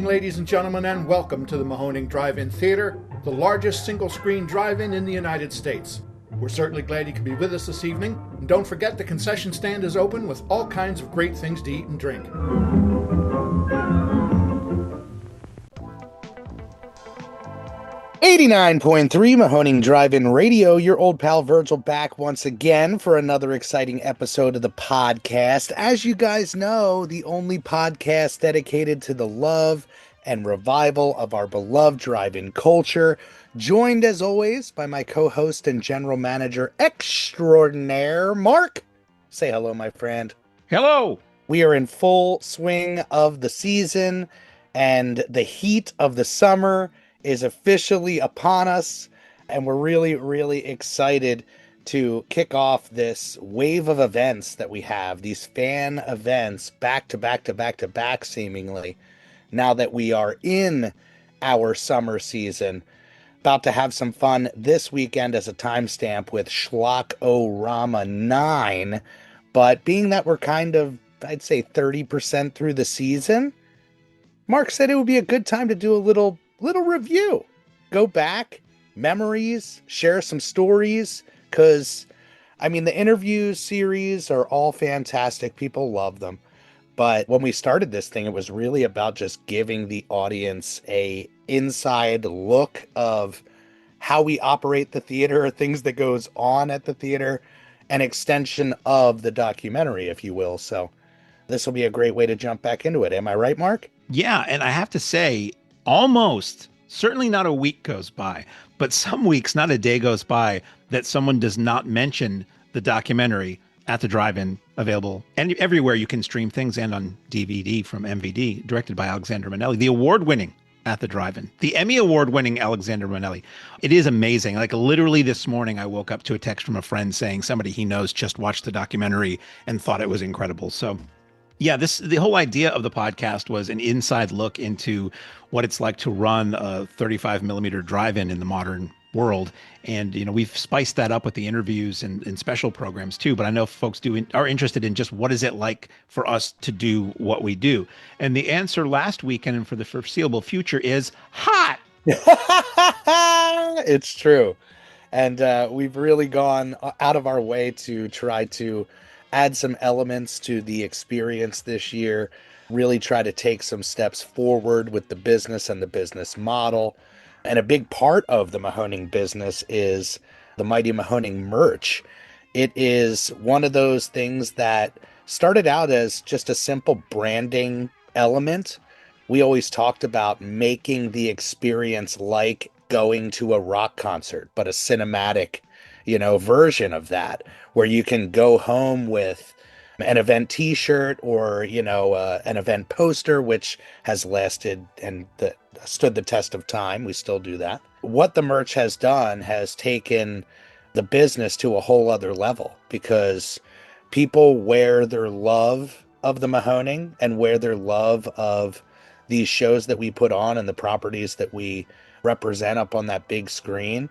evening, ladies and gentlemen, and welcome to the Mahoning Drive-In Theater, the largest single-screen drive-in in the United States. We're certainly glad you could be with us this evening, and don't forget the concession stand is open with all kinds of great things to eat and drink. 89.3 Mahoning Drive-In Radio, your old pal Virgil back once again for another exciting episode of the podcast. As you guys know, the only podcast dedicated to the love and revival of our beloved drive-in culture, joined as always by my co-host and general manager extraordinaire, Mark. Say hello, my friend. Hello. We are in full swing of the season, and the heat of the summer is officially upon us, and we're really excited to kick off this wave of events that we have, these fan events back to back seemingly, now that we are in our summer season. About to have some fun this weekend as a timestamp with Schlock-O-Rama 9, but being that we're kind of, I'd say 30% through the season, Mark said it would be a good time to do a little review. Go back, memories, share some stories, because, I mean, the interview series are all fantastic. People love them. But when we started this thing, it was really about just giving the audience a inside look of how we operate the theater, things that goes on at the theater, an extension of the documentary, if you will. So this will be a great way to jump back into it. Am I right, Mark? Yeah, and I have to say, almost, certainly not a week goes by, but some weeks, not a day goes by that someone does not mention the documentary at the drive-in, available and everywhere you can stream things, and on DVD from MVD, directed by Alexander Manelli, the award-winning At the Drive-In, the Emmy award-winning Alexander Manelli. It is amazing. Like, literally this morning, I woke up to a text from a friend saying somebody he knows just watched the documentary and thought it was incredible. So yeah, the whole idea of the podcast was an inside look into what it's like to run a 35 millimeter drive-in in the modern world. And, you know, we've spiced that up with the interviews and special programs too. But I know folks are interested in just what is it like for us to do what we do. And the answer last weekend and for the foreseeable future is hot. It's true. And we've really gone out of our way to try to add some elements to the experience this year, really try to take some steps forward with the business and the business model. And a big part of the Mahoning business is the Mighty Mahoning merch. It is one of those things that started out as just a simple branding element. We always talked about making the experience like going to a rock concert, but a cinematic, version of that, where you can go home with an event t-shirt or, an event poster, which has lasted and stood the test of time. We still do that. What the merch has done has taken the business to a whole other level, because people wear their love of the Mahoning and wear their love of these shows that we put on and the properties that we represent up on that big screen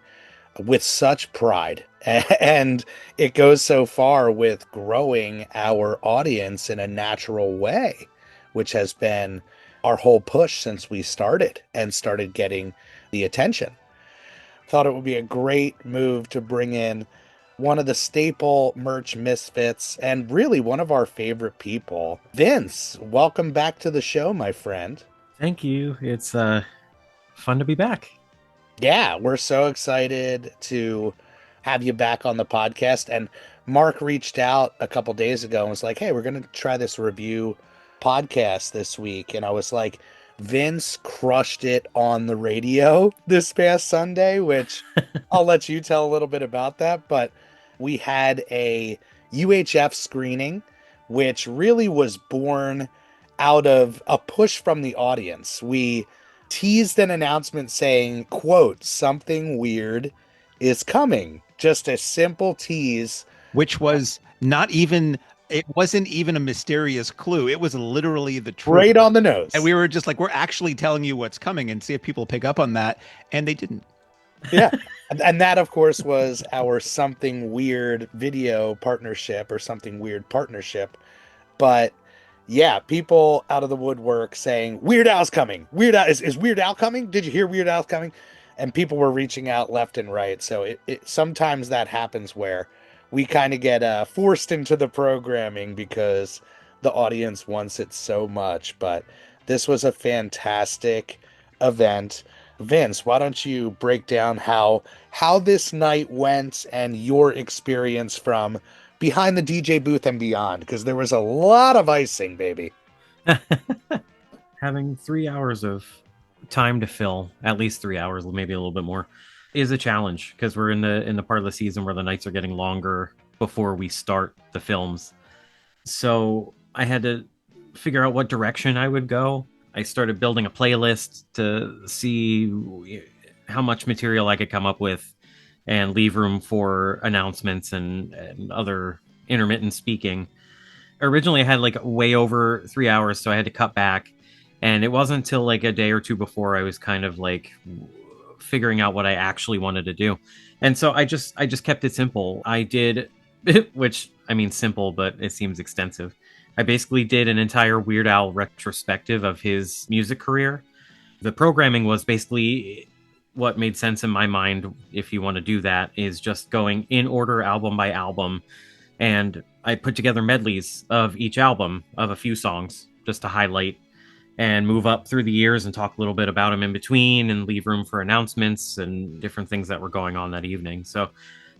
with such pride. And it goes so far with growing our audience in a natural way, which has been our whole push since we started getting the attention. Thought it would be a great move to bring in one of the staple merch misfits and really one of our favorite people. Vince, welcome back to the show, my friend. Thank you. It's fun to be back. Yeah, we're so excited to have you back on the podcast. And Mark reached out a couple days ago and was like, hey, we're going to try this review podcast this week. And I was like, Vince crushed it on the radio this past Sunday, which I'll let you tell a little bit about that. But we had a UHF screening, which really was born out of a push from the audience. We teased an announcement saying, quote, something weird is coming. Just a simple tease. Which was it wasn't even a mysterious clue. It was literally the truth. Right on the nose. And we were just like, we're actually telling you what's coming, and see if people pick up on that. And they didn't. Yeah. And that, of course, was our Something Weird video partnership or Something Weird partnership. But yeah, people out of the woodwork saying Weird Al's coming. Weird Al is Weird Al coming? Did you hear Weird Al's coming? And people were reaching out left and right. So it sometimes that happens where we kind of get forced into the programming because the audience wants it so much. But this was a fantastic event. Vince, why don't you break down how this night went and your experience from behind the DJ booth and beyond, because there was a lot of icing, baby. Having 3 hours of time to fill, at least 3 hours, maybe a little bit more, is a challenge because we're in the part of the season where the nights are getting longer before we start the films. So I had to figure out what direction I would go. I started building a playlist to see how much material I could come up with and leave room for announcements and other intermittent speaking. Originally, I had like way over 3 hours, so I had to cut back. And it wasn't until like a day or two before I was kind of like figuring out what I actually wanted to do. And so I just kept it simple. I did, which I mean simple, but it seems extensive. I basically did an entire Weird Al retrospective of his music career. The programming was basically what made sense in my mind. If you want to do that, is just going in order, album by album. And I put together medleys of each album of a few songs just to highlight and move up through the years and talk a little bit about them in between and leave room for announcements and different things that were going on that evening. So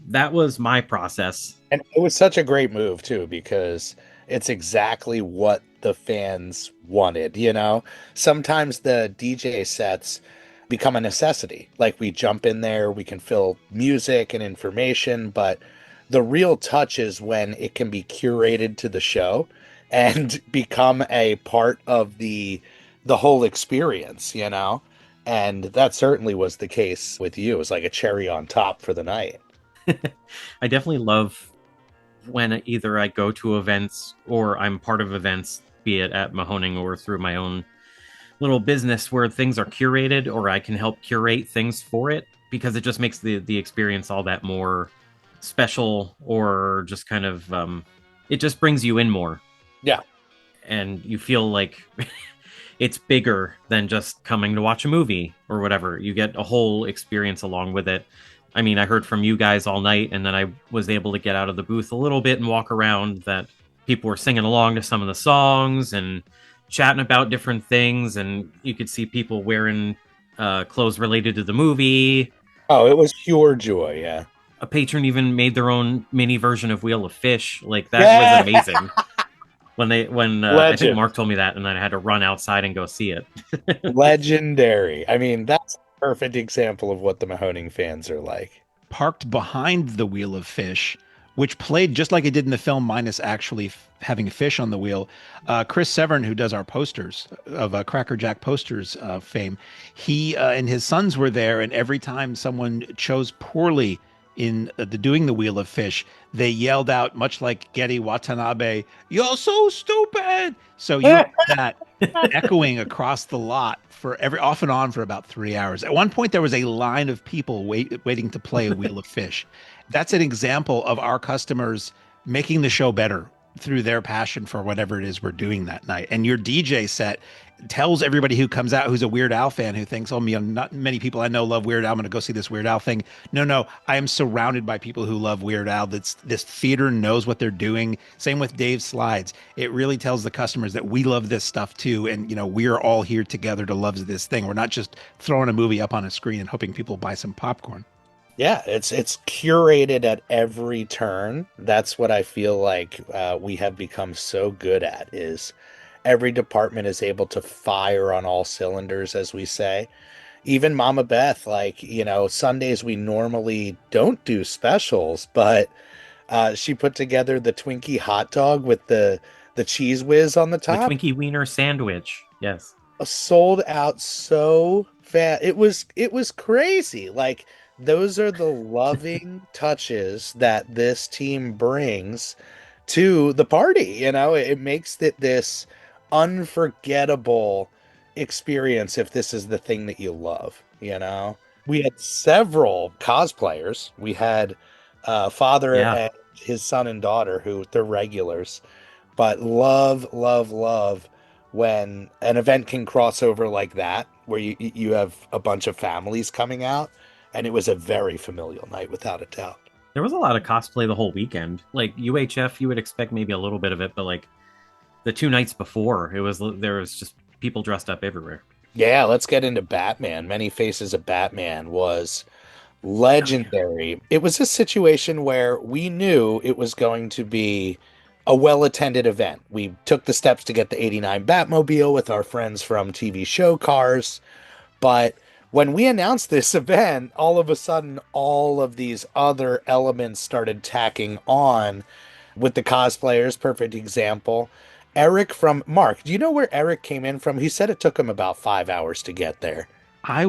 that was my process. And it was such a great move too, because it's exactly what the fans wanted, you know? Sometimes the DJ sets become a necessity. Like we jump in there, we can fill music and information, but the real touch is when it can be curated to the show and become a part of the whole experience, you know? And that certainly was the case with you. It was like a cherry on top for the night. I definitely love when either I go to events or I'm part of events, be it at Mahoning or through my own little business where things are curated or I can help curate things for it, because it just makes the experience all that more special, or just kind of it just brings you in more. Yeah. And you feel like it's bigger than just coming to watch a movie or whatever. You get a whole experience along with it. I mean, I heard from you guys all night, and then I was able to get out of the booth a little bit and walk around, that people were singing along to some of the songs and chatting about different things, and you could see people wearing clothes related to the movie. Oh, it was pure joy, yeah. A patron even made their own mini version of Wheel of Fish. Like, that was amazing. When I think Mark told me that, and then I had to run outside and go see it. Legendary. I mean, that's a perfect example of what the Mahoning fans are like. Parked behind the Wheel of Fish, which played just like it did in the film, minus actually having fish on the wheel. Chris Severn, who does our posters of Cracker Jack posters fame, he and his sons were there, and every time someone chose poorly in doing the Wheel of Fish, they yelled out, much like Getty Watanabe, "You're so stupid!" So you had that echoing across the lot for off and on for about 3 hours. At one point, there was a line of people waiting to play a Wheel of Fish. That's an example of our customers making the show better through their passion for whatever it is we're doing that night. And your DJ set tells everybody who comes out who's a Weird Al fan, who thinks, oh, not many people I know love Weird Al, I'm going to go see this Weird Al thing. No, I am surrounded by people who love Weird Al. This theater knows what they're doing. Same with Dave's slides. It really tells the customers that we love this stuff too. And, we're all here together to love this thing. We're not just throwing a movie up on a screen and hoping people buy some popcorn. Yeah, it's curated at every turn. That's what I feel like we have become so good at, is every department is able to fire on all cylinders, as we say. Even Mama Beth, Sundays we normally don't do specials, but she put together the Twinkie hot dog with the cheese whiz on the top. The Twinkie Wiener sandwich, yes. Sold out so fast. It was crazy. Like, those are the loving touches that this team brings to the party. It makes it this unforgettable experience if this is the thing that you love. We had several cosplayers. We had father and his son and daughter, who they're regulars, but love when an event can cross over like that, where you have a bunch of families coming out, and it was a very familial night without a doubt. There was a lot of cosplay the whole weekend. Like UHF, you would expect maybe a little bit of it, but like the 2 nights before, there was just people dressed up everywhere. Yeah, let's get into Batman. Many Faces of Batman was legendary. It was a situation where we knew it was going to be a well-attended event. We took the steps to get the 89 Batmobile with our friends from TV show Cars, but when we announced this event, all of a sudden all of these other elements started tacking on with the cosplayers. Perfect example. Eric from Mark. Do you know where Eric came in from? He said it took him about 5 hours to get there. I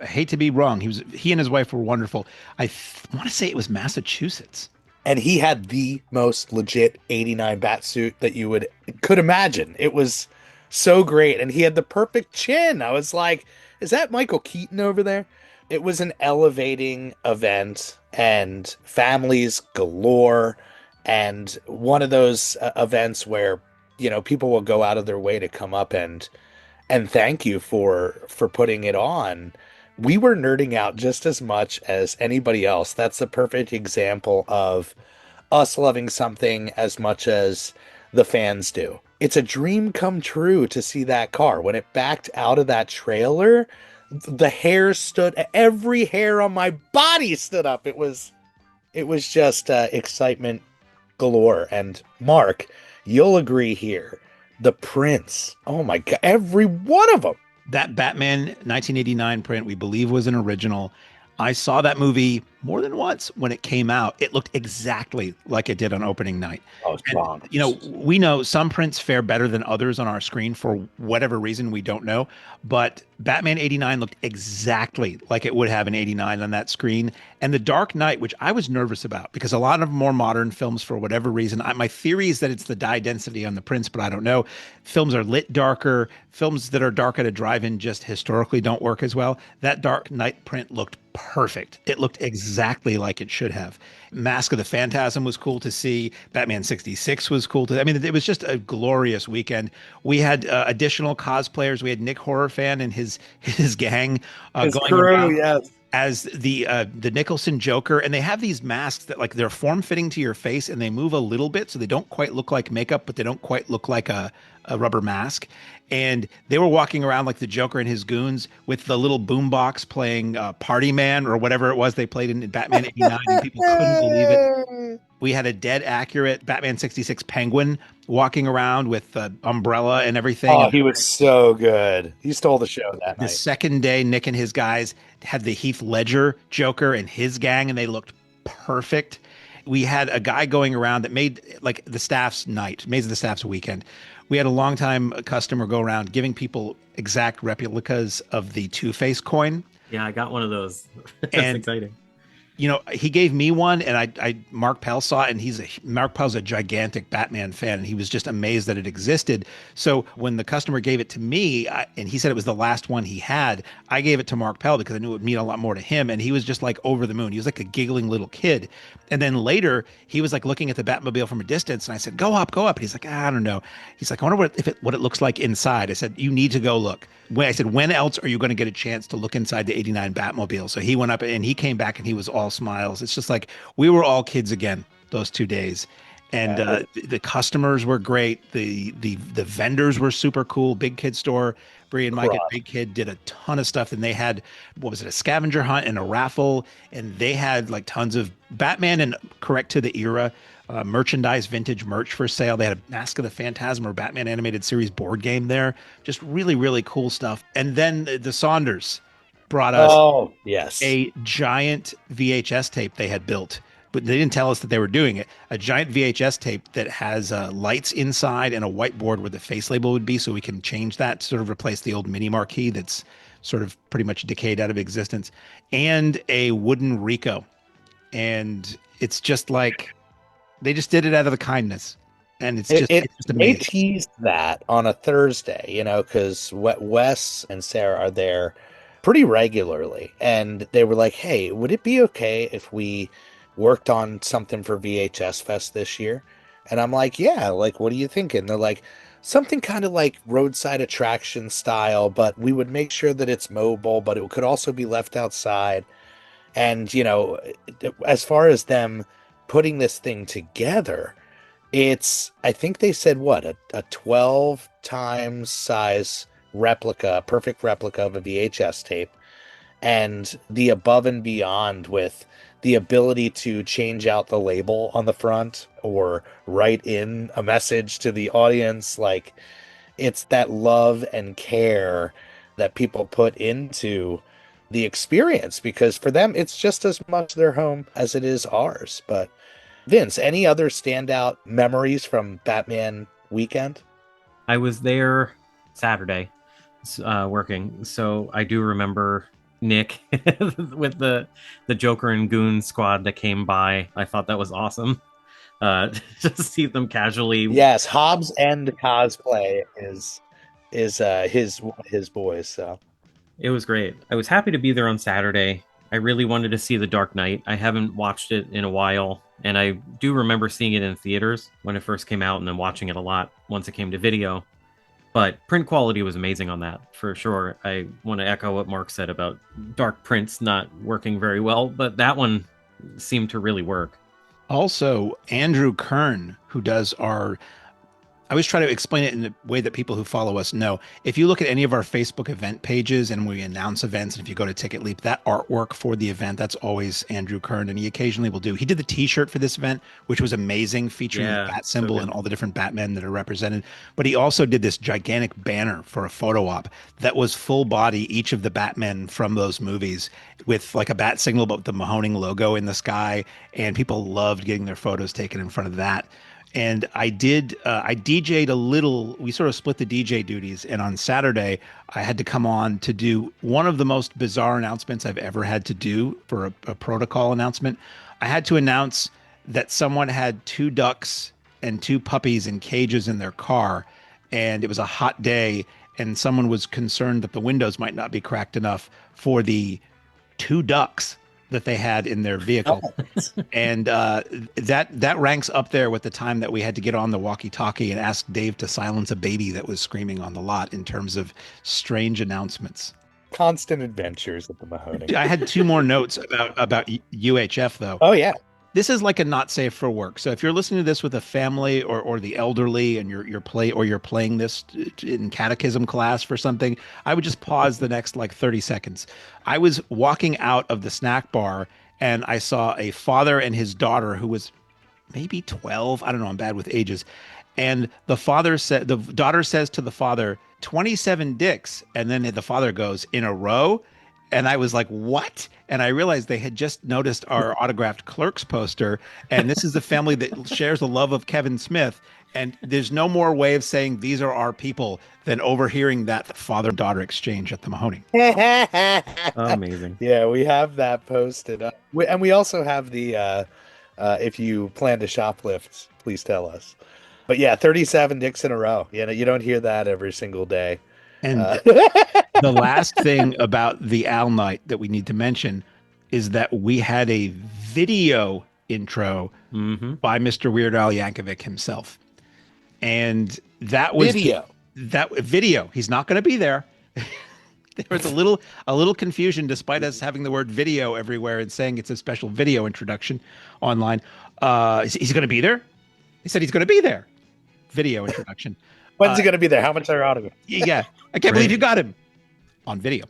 hate to be wrong. He and his wife were wonderful. Want to say it was Massachusetts. And he had the most legit 89 bat suit that you could imagine. It was so great. And he had the perfect chin. I was like, is that Michael Keaton over there? It was an elevating event and families galore. And one of those events where, people will go out of their way to come up and thank you for putting it on. We were nerding out just as much as anybody else. That's the perfect example of us loving something as much as the fans do. It's a dream come true to see that car. When it backed out of that trailer, every hair on my body stood up. It was just excitement galore. And Mark, you'll agree here. The prints. Oh my God. Every one of them. That Batman 1989 print, we believe, was an original. I saw that movie more than once when it came out. It looked exactly like it did on opening night. Oh, and, we know some prints fare better than others on our screen for whatever reason we don't know. But Batman 89 looked exactly like it would have in 89 on that screen. And The Dark Knight, which I was nervous about because a lot of more modern films, for whatever reason, my theory is that it's the dye density on the prints, but I don't know. Films are lit darker. Films that are dark at a drive-in just historically don't work as well. That Dark Knight print looked perfect. It looked exactly like it should have. Mask of the Phantasm was cool to see. Batman 66 was cool to. I mean, it was just a glorious weekend. We had additional cosplayers. We had Nick Horrorfan and his gang his going crew, around yes, as the Nicholson Joker, and they have these masks that like they're form fitting to your face and they move a little bit, so they don't quite look like makeup, but they don't quite look like a rubber mask. And they were walking around like the Joker and his goons with the little boombox playing Party Man or whatever it was they played in Batman 89, and people couldn't believe it. We had a dead accurate Batman 66 Penguin walking around with the umbrella and everything. Oh, he was so good. He stole the show that night. The second day, Nick and his guys had the Heath Ledger Joker and his gang, and they looked perfect. We had a guy going around that made like the staff's night, made the staff's weekend. We had a longtime customer go around giving people exact replicas of the Two-Face coin. Yeah, I got one of those. That's exciting. He gave me one, and Mark Pell saw it, and Mark Pell's a gigantic Batman fan, and he was just amazed that it existed. So when the customer gave it to me, and he said it was the last one he had, I gave it to Mark Pell because I knew it would mean a lot more to him, and he was just like over the moon. He was like a giggling little kid. And then later, he was like looking at the Batmobile from a distance, and I said, go up. And he's like, I don't know. He's like, I wonder what it looks like inside. I said, you need to go look. I said, when else are you going to get a chance to look inside the 89 Batmobile? So he went up and he came back and he was all smiles. It's just like we were all kids again those 2 days. And the customers were great. The vendors were super cool. Big Kid Store, Bree and Mike at Big Kid did a ton of stuff. And they had, a scavenger hunt and a raffle. And they had like tons of Batman and correct to the era merchandise, vintage merch for sale. They had a Mask of the Phantasm or Batman Animated Series board game there. Just really, really cool stuff. And then the Saunders brought us a giant VHS tape they had built, but they didn't tell us that they were doing it. A giant VHS tape that has lights inside and a whiteboard where the face label would be, so we can change that to sort of replace the old mini marquee that's sort of pretty much decayed out of existence, and a wooden Rico. And it's just like they just did it out of the kindness. And it's just amazing. They teased that on a Thursday, because Wes and Sarah are there pretty regularly. And they were like, hey, would it be okay if we worked on something for VHS Fest this year? And I'm like, yeah, like, what are you thinking? They're like, something kind of like roadside attraction style, but we would make sure that it's mobile, but it could also be left outside. And, as far as them putting this thing together, I think they said what, a 12 times size replica, perfect replica of a VHS tape, and the above and beyond with the ability to change out the label on the front or write in a message to the audience. Like, it's that love and care that people put into the experience, because for them it's just as much their home as it is ours. But Vince, any other standout memories from Batman weekend? I was there Saturday working, so I do remember Nick with the Joker and Goon squad that came by. I thought that was awesome. Just to see them casually. Yes, Hobbs End cosplay is his boys. So It was great. I was happy to be there on Saturday. I really wanted to see The Dark Knight. I haven't watched it in a while, and I do remember seeing it in theaters when it first came out and then watching it a lot once it came to video. But print quality was amazing on that, for sure. I want to echo what Mark said about dark prints not working very well, but that one seemed to really work. Also, Andrew Kern, who does I always try to explain it in the way that people who follow us know. If you look at any of our Facebook event pages and we announce events, and if you go to Ticket Leap, that artwork for the event, that's always Andrew Kern, and he occasionally will do. He did the T-shirt for this event, which was amazing, featuring the bat symbol and all the different Batmen that are represented. But he also did this gigantic banner for a photo op that was full body, each of the Batmen from those movies, with like a bat signal, but the Mahoning logo in the sky, and people loved getting their photos taken in front of that. And I DJ'd a little. We sort of split the DJ duties. And on Saturday, I had to come on to do one of the most bizarre announcements I've ever had to do for a protocol announcement. I had to announce that someone had 2 ducks and 2 puppies in cages in their car. And it was a hot day. And someone was concerned that the windows might not be cracked enough for the 2 ducks that they had in their vehicle. And that ranks up there with the time that we had to get on the walkie-talkie and ask Dave to silence a baby that was screaming on the lot in terms of strange announcements. Constant adventures at the Mahoning. I had 2 more notes about UHF, though. Oh, yeah. This is like a not safe for work. So if you're listening to this with a family or the elderly and you're playing this in catechism class for something, I would just pause the next like 30 seconds. I was walking out of the snack bar and I saw a father and his daughter who was maybe 12. I don't know. I'm bad with ages. And the daughter says to the father, 27 dicks. And then the father goes, in a row. And I was like, what? And I realized they had just noticed our autographed Clerks poster. And this is the family that shares the love of Kevin Smith. And there's no more way of saying these are our people than overhearing that father-daughter exchange at the Mahoning. Amazing. Yeah, we have that posted. And we also have the, if you plan to shoplift, please tell us. But yeah, 37 dicks in a row. You don't hear that every single day. And the last thing about the Al Night that we need to mention is that we had a video intro by Mr. Weird Al Yankovic himself. And that was video. He's not going to be there. There was a little confusion despite us having the word video everywhere and saying it's a special video introduction online. He's going to be there? He said he's going to be there. Video introduction. When's he going to be there? How much are autograph? Yeah. I can't believe you got him on video.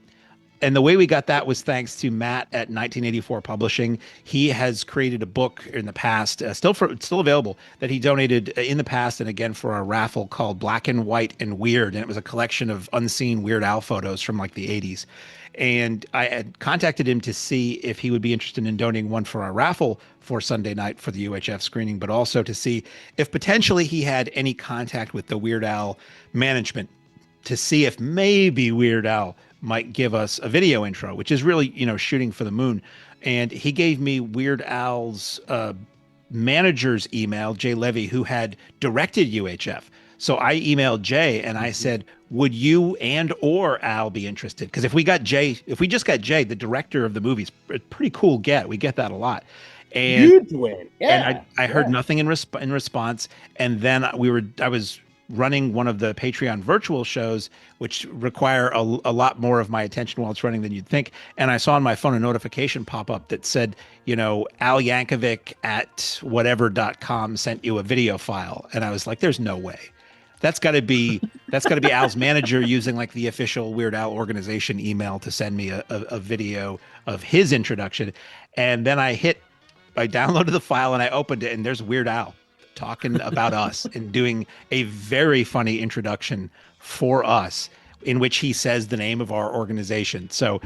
And the way we got that was thanks to Matt at 1984 Publishing. He has created a book in the past, still available, that he donated in the past and again for a raffle called Black and White and Weird. And it was a collection of unseen Weird Al photos from like the 80s. And I had contacted him to see if he would be interested in donating one for our raffle for Sunday night for the UHF screening, but also to see if potentially he had any contact with the Weird Al management to see if maybe Weird Al might give us a video intro, which is really, shooting for the moon. And he gave me Weird Al's manager's email, Jay Levy, who had directed UHF. So I emailed Jay and I said, would you and or Al be interested? Because if we just got Jay, the director of the movies, a pretty cool get. We get that a lot. And Huge win. and Yeah. I heard nothing in response. And then I was running one of the Patreon virtual shows, which require a lot more of my attention while it's running than you'd think. And I saw on my phone a notification pop up that said, Al Yankovic at whatever.com sent you a video file. And I was like, there's no way. That's got to be Al's manager using like the official Weird Al organization email to send me a video of his introduction. And then I downloaded the file and I opened it, and there's Weird Al talking about us and doing a very funny introduction for us in which he says the name of our organization. So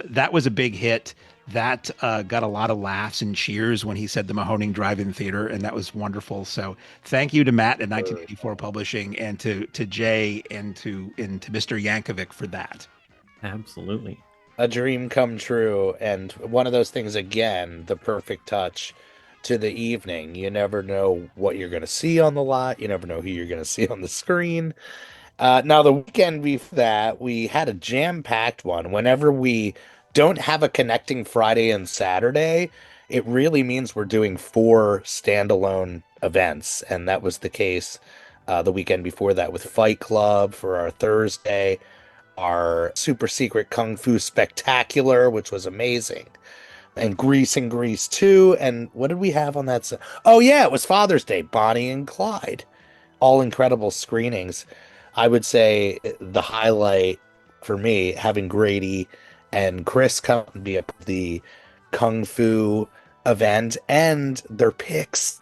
that was a big hit. That got a lot of laughs and cheers when he said the Mahoning Drive-In Theater, and that was wonderful. So thank you to Matt at 1984 Publishing and to Jay and to Mr. Yankovic for that. Absolutely. A dream come true, and one of those things, again, the perfect touch to the evening. You never know what you're going to see on the lot. You never know who you're going to see on the screen. Now, the weekend before that, we had a jam-packed one. Whenever we don't have a connecting Friday and Saturday, it really means we're doing 4 standalone events, and that was the case the weekend before that with Fight Club for our Thursday, our super secret Kung Fu Spectacular, which was amazing, and Grease 2. And what did we have on that? Oh, yeah, it was Father's Day, Bonnie and Clyde. All incredible screenings. I would say the highlight for me, having Grady and Chris come to be at the Kung Fu event and their picks.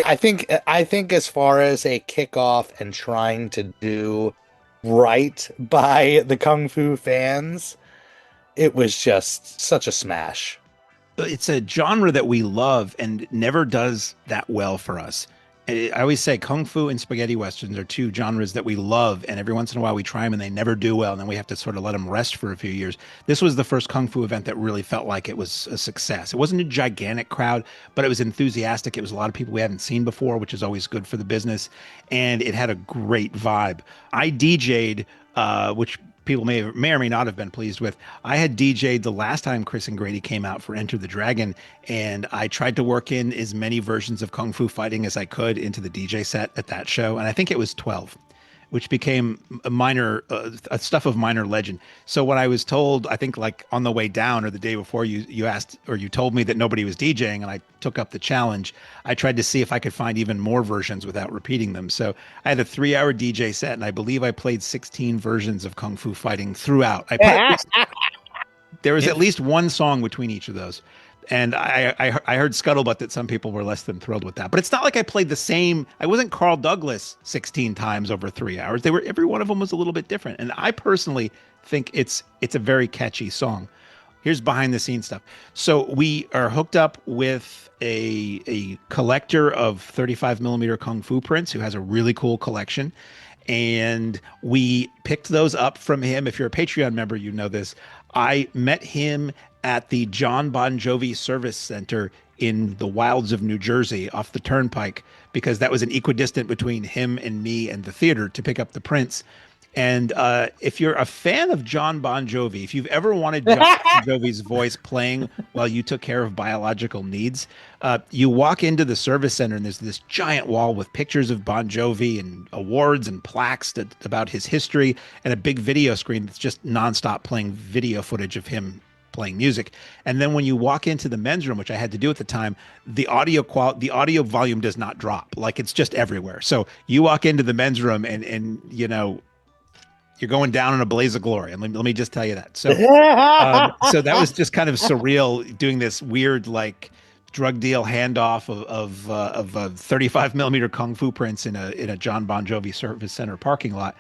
I think as far as a kickoff and trying to do right by the Kung Fu fans, it was just such a smash. It's a genre that we love and never does that well for us. I always say Kung Fu and spaghetti westerns are 2 genres that we love, and every once in a while we try them and they never do well, and then we have to sort of let them rest for a few years. This was the first Kung Fu event that really felt like it was a success. It wasn't a gigantic crowd, but it was enthusiastic. It was a lot of people we hadn't seen before, which is always good for the business, and it had a great vibe. I DJ'd, which people may or may not have been pleased with. I had DJ'd the last time Chris and Grady came out for Enter the Dragon, and I tried to work in as many versions of Kung Fu fighting as I could into the DJ set at that show, and I think it was 12, which became a stuff of minor legend. So when I was told, I think like on the way down or the day before, you asked or you told me that nobody was DJing, and I took up the challenge. I tried to see if I could find even more versions without repeating them. So I had a 3-hour DJ set, and I believe I played 16 versions of Kung Fu fighting throughout. There was at least one song between each of those. And I heard scuttlebutt that some people were less than thrilled with that. But it's not like I played the same. I wasn't Carl Douglas 16 times over 3 hours. Every one of them was a little bit different. And I personally think it's a very catchy song. Here's behind the scenes stuff. So we are hooked up with a collector of 35 millimeter Kung Fu prints who has a really cool collection. And we picked those up from him. If you're a Patreon member, you know this. I met him at the John Bon Jovi Service Center in the wilds of New Jersey off the Turnpike, because that was an equidistant between him and me and the theater to pick up the prints. And if you're a fan of John Bon Jovi, if you've ever wanted John Bon Jovi's voice playing while you took care of biological needs, you walk into the service center and there's this giant wall with pictures of Bon Jovi and awards and plaques about his history, and a big video screen that's just nonstop playing video footage of him playing music. And then when you walk into the men's room, which I had to do at the time, the audio volume does not drop. Like, it's just everywhere. So you walk into the men's room and you know, you're going down in a blaze of glory. And let me just tell you that. So, so that was just kind of surreal, doing this weird, like, drug deal handoff of 35 millimeter Kung Fu prints in a John Bon Jovi Service Center parking lot.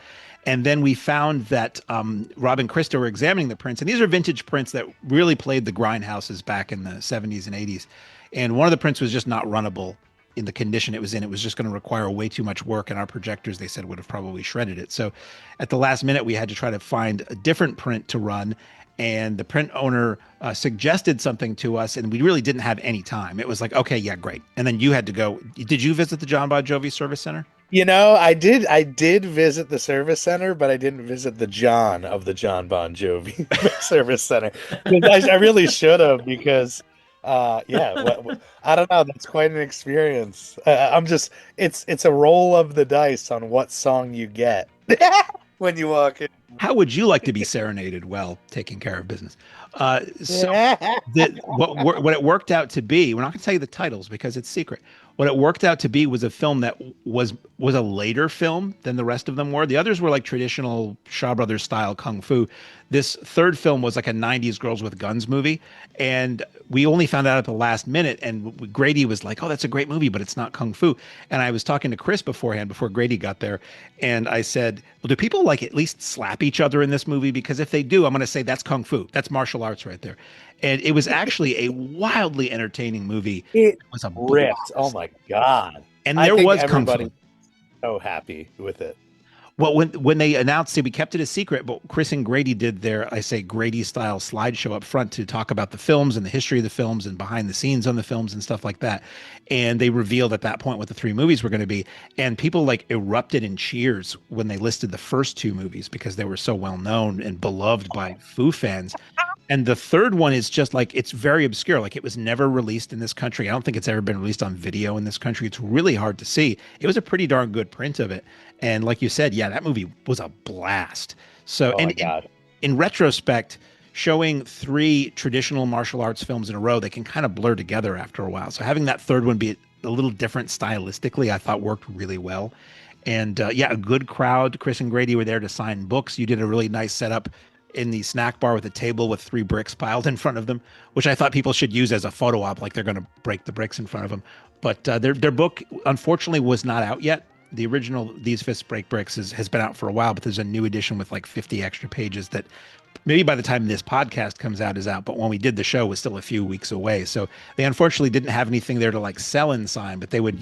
And then we found that Rob and Krista were examining the prints, and these are vintage prints that really played the grindhouses back in the 70s and 80s. And one of the prints was just not runnable in the condition it was in. It was just going to require way too much work, and our projectors, they said, would have probably shredded it. So at the last minute, we had to try to find a different print to run, and the print owner suggested something to us, and we really didn't have any time. It was like, okay, yeah, great. And then you had to go. Did you visit the John Bon Jovi Service Center? You know, I did visit the service center, but I didn't visit the John of the John Bon Jovi Service Center. I really should have, because Yeah, I don't know. That's quite an experience. I'm just, it's a roll of the dice on what song you get when you walk in. How would you like to be serenaded while taking care of business? So what it worked out to be, we're not going to tell you the titles because it's secret. What it worked out to be was a film that was a later film than the rest of them were. The others were like traditional Shaw Brothers style kung fu. This third film was like a 90s girls with guns movie, and we only found out at the last minute. And Grady was like, "Oh, that's a great movie, but it's not kung fu." And I was talking to Chris beforehand, before Grady got there, and I said, "Well, do people like at least slap each other in this movie? Because if they do, I'm going to say that's kung fu. That's martial arts right there." And it was actually a wildly entertaining movie. It It was a ripped. Oh blast, my God. and I there think was kung everybody fu. so happy with it. Well, when they announced it, we kept it a secret, but Chris and Grady did their, I say, Grady style slideshow up front to talk about the films and the history of the films and behind the scenes on the films and stuff like that. And they revealed at that point what the three movies were going to be. And people like erupted in cheers when they listed the first two movies because they were so well known and beloved by Foo fans. And the third one is just like, it's very obscure. Like, it was never released in this country. I don't think it's ever been released on video in this country. It's really hard to see. It was a pretty darn good print of it. And like you said, yeah, that movie was a blast. So, Oh and my God. in retrospect, showing three traditional martial arts films in a row, they can kind of blur together after a while. So having that third one be a little different stylistically, I thought worked really well. And yeah, a good crowd. Chris and Grady were there to sign books. You did a really nice setup in the snack bar with a table with three bricks piled in front of them, which I thought people should use as a photo op, like they're going to break the bricks in front of them. But their book, unfortunately, was not out yet. The original These Fists Break Bricks has been out for a while, but there's a new edition with like 50 extra pages that maybe by the time this podcast comes out is out. But when we did the show, was still a few weeks away. So they unfortunately didn't have anything there to like sell and sign, but they would,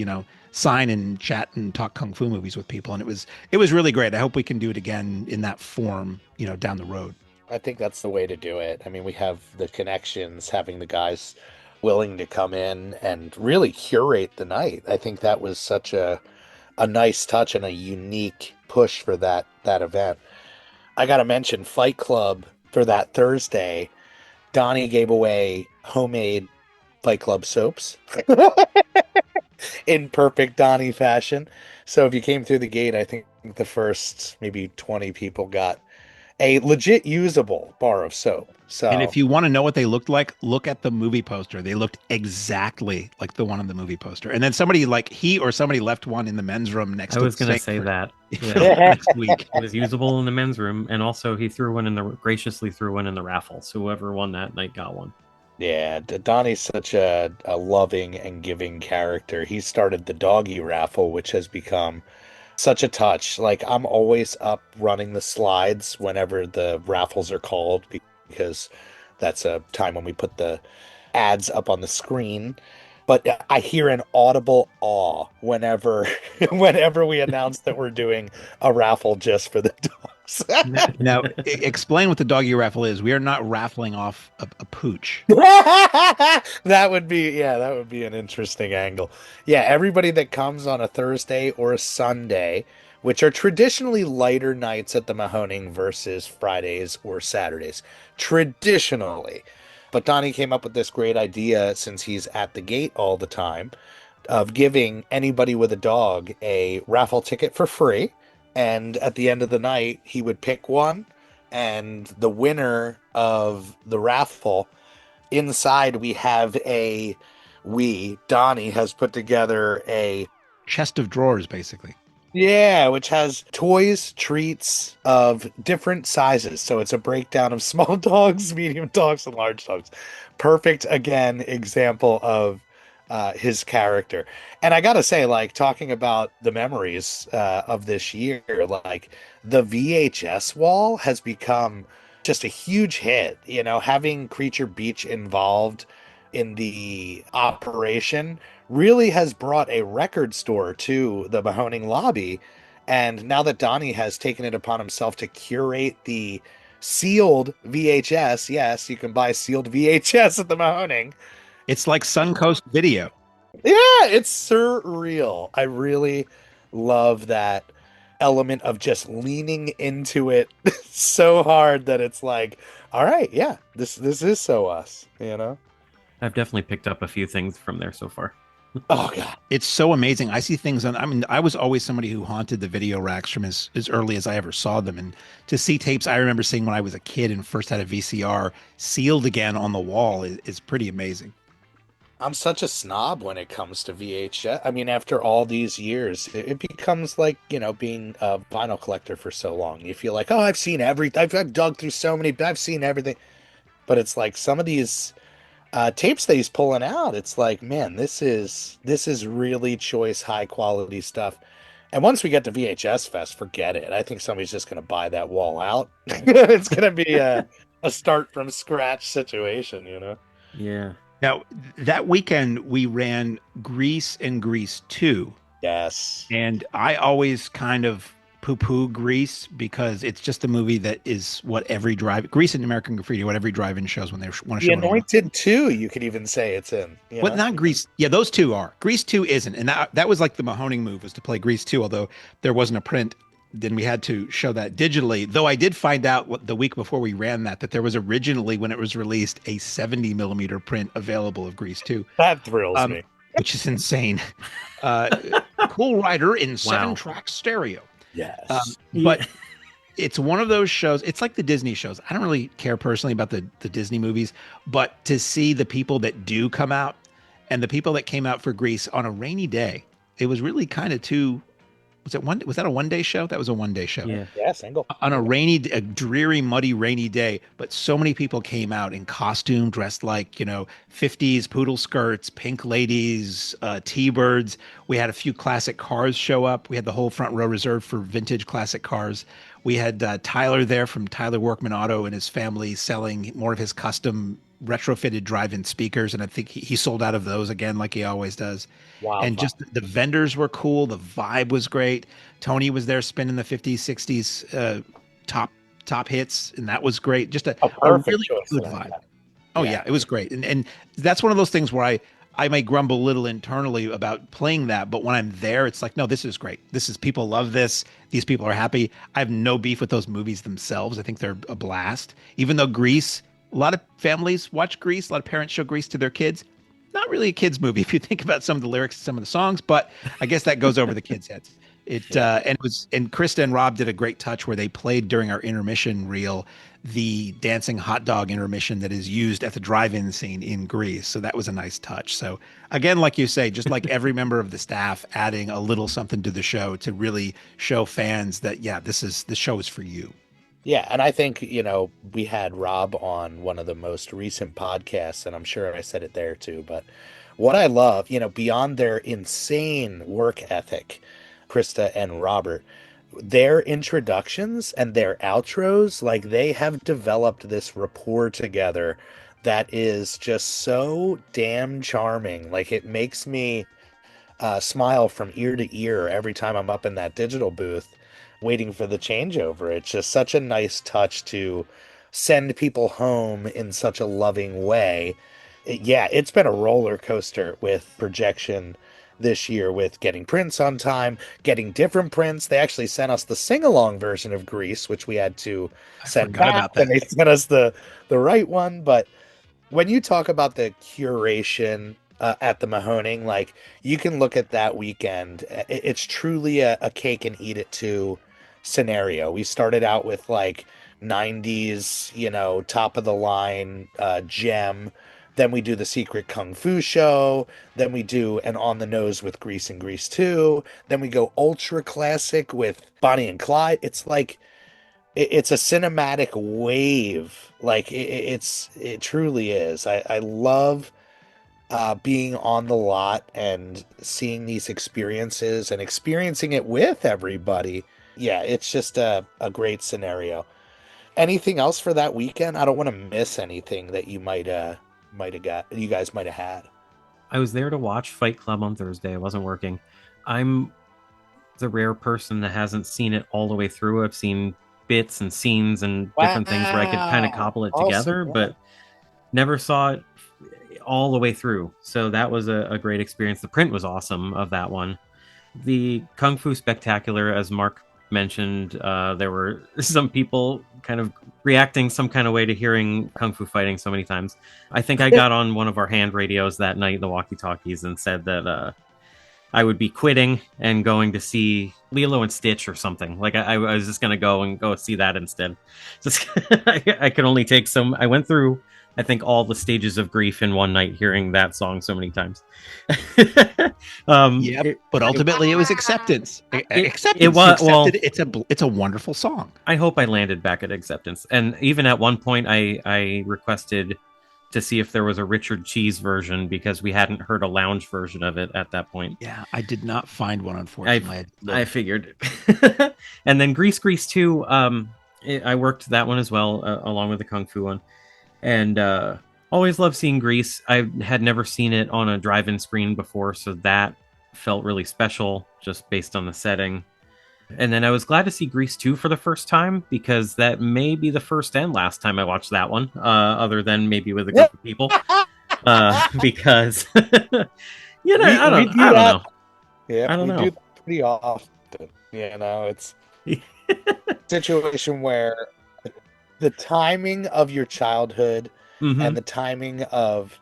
sign and chat and talk kung fu movies with people, and it was really great. I hope we can do it again in that form, down the road. I think that's the way to do it. I mean, we have the connections, having the guys willing to come in and really curate the night. I think that was such a nice touch and a unique push for that event. I got to mention Fight Club for that Thursday. Donnie gave away homemade Fight Club soaps in perfect Donnie fashion. So if you came through the gate, I think the first maybe 20 people got a legit usable bar of soap. And So if you want to know what they looked like, look at the movie poster. They looked exactly like the one on the movie poster. And then somebody left one in the men's room next I to was the going to sink say for that. for Yeah. next week. It was usable in the men's room, and also he graciously threw one in the raffle. So whoever won that night got one. yeah, Donnie's such a loving and giving character. He started the doggy raffle, which has become such a touch. Like, I'm always up running the slides whenever the raffles are called because that's a time when we put the ads up on the screen. But I hear an audible awe whenever whenever we announce that we're doing a raffle just for the dogs. Now, explain what the doggy raffle is. We are not raffling off a pooch. That would be an interesting angle. Yeah, everybody that comes on a Thursday or a Sunday, which are traditionally lighter nights at the Mahoning versus Fridays or Saturdays, traditionally. But Donnie came up with this great idea, since he's at the gate all the time, of giving anybody with a dog a raffle ticket for free. And at the end of the night, he would pick one, and the winner of the raffle, inside Donnie has put together a, Chest of drawers, basically. yeah, which has toys, treats of different sizes. So it's a breakdown of small dogs, medium dogs, and large dogs. Perfect, again, example of his character. And I gotta say, like, talking about the memories of this year, like, the VHS wall has become just a huge hit. Having Creature Beach involved in the operation really has brought a record store to the Mahoning lobby. And now that Donnie has taken it upon himself to curate the sealed VHS, yes, you can buy sealed VHS at the Mahoning. It's like Suncoast Video. Yeah, it's surreal. I really love that element of just leaning into it so hard that it's like, all right, yeah, this is so us. I've definitely picked up a few things from there so far. Oh god. It's so amazing. I see things on, I mean, I was always somebody who haunted the video racks from as early as I ever saw them. And to see tapes I remember seeing when I was a kid and first had a VCR sealed again on the wall is pretty amazing. I'm such a snob when it comes to VHS. I mean, after all these years, it becomes like, being a vinyl collector for so long. You feel like, oh, I've seen I've dug through so many, I've seen everything. But it's like some of these tapes that he's pulling out, it's like, man, this is really choice, high quality stuff. And once we get to VHS Fest, forget it. I think somebody's just going to buy that wall out. It's going to be a start from scratch situation. Yeah. Now, that weekend we ran Grease and Grease 2. Yes. And I always kind of poo-poo Grease because it's just a movie that is what every Grease and American Graffiti, what every drive-in shows when they want to The show it. Anointed 2, you could even say it's in. Well, not Grease. Yeah, those two are. Grease 2 isn't. And that was like the Mahoning move, was to play Grease 2, although there wasn't a print. Then we had to show that digitally. Though I did find out the week before we ran that there was originally, when it was released, a 70 millimeter print available of Grease 2. That thrills me. Which is insane. Cool Rider in 7-track stereo. Yes. But it's one of those shows. It's like the Disney shows. I don't really care personally about the Disney movies, but to see the people that do come out and the people that came out for Grease on a rainy day, it was really kind of was that a one-day show? That was a one-day show. Yeah, single. On a dreary, muddy, rainy day, but so many people came out in costume, dressed like, 50s poodle skirts, pink ladies, T-birds. We had a few classic cars show up. We had the whole front row reserved for vintage classic cars. We had Tyler there from Tyler Workman Auto and his family selling more of his custom retrofitted drive-in speakers, and I think he sold out of those again, like he always does. Wow. And just the vendors were cool. The vibe was great. Tony was there spinning the 50s, 60s top hits, and that was great. Just a really good vibe. Oh yeah, it was great. And that's one of those things where I may grumble a little internally about playing that, but when I'm there, it's like, no, this is great. People love this. These people are happy. I have no beef with those movies themselves. I think they're a blast. Even though Grease, a lot of families watch Grease, a lot of parents show Grease to their kids. Not really a kids movie if you think about some of the lyrics, some of the songs, but I guess that goes over the kids' heads. And Krista and Rob did a great touch where they played during our intermission reel the dancing hot dog intermission that is used at the drive-in scene in Grease. So that was a nice touch. So again, like you say, just like every member of the staff adding a little something to the show to really show fans that, yeah, this show is for you. Yeah, and I think, we had Rob on one of the most recent podcasts, and I'm sure I said it there too, but what I love, beyond their insane work ethic, Krista and Robert, their introductions and their outros, like they have developed this rapport together that is just so damn charming. Like it makes me smile from ear to ear every time I'm up in that digital booth waiting for the changeover. It's just such a nice touch to send people home in such a loving way. It's been a roller coaster with projection this year, with getting prints on time, getting different prints. They actually sent us the sing-along version of Grease, which we had to send back, about that. And they sent us the right one. But when you talk about the curation at the Mahoning, like you can look at that weekend. It's truly a cake and eat it too scenario. We started out with like 90s, top of the line gem. Then we do the Secret Kung Fu show. Then we do an On the Nose with Grease and Grease 2. Then we go ultra classic with Bonnie and Clyde. It's like, it's a cinematic wave. Like it truly is. I love being on the lot and seeing these experiences and experiencing it with everybody. Yeah, it's just a great scenario. Anything else for that weekend? I don't want to miss anything that you you guys might have had. I was there to watch Fight Club on Thursday. I wasn't working. I'm the rare person that hasn't seen it all the way through. I've seen bits and scenes and different things where I could kind of cobble it together, but never saw it all the way through. So that was a great experience. The print was awesome of that one. The Kung Fu Spectacular, as Mark mentioned there were some people kind of reacting some kind of way to hearing Kung Fu Fighting so many times. I think I got on one of our hand radios that night, the walkie-talkies, and said that I would be quitting and going to see Lilo and Stitch or something. Like I was just going to go see that instead. Just I could only take some. I went through, I think, all the stages of grief in one night hearing that song so many times. But ultimately it was acceptance. Acceptance. It was, well, it's a wonderful song. I hope I landed back at acceptance. And even at one point, I requested to see if there was a Richard Cheese version because we hadn't heard a lounge version of it at that point. Yeah, I did not find one, unfortunately. I figured. And then Grease 2, I worked that one as well, along with the Kung Fu one. And always loved seeing Grease. I had never seen it on a drive-in screen before, so that felt really special just based on the setting. And then I was glad to see Grease 2 for the first time because that may be the first and last time I watched that one, other than maybe with a group of people. Because, I don't know. Yeah, I don't know. do that pretty often. It's a situation where the timing of your childhood and the timing of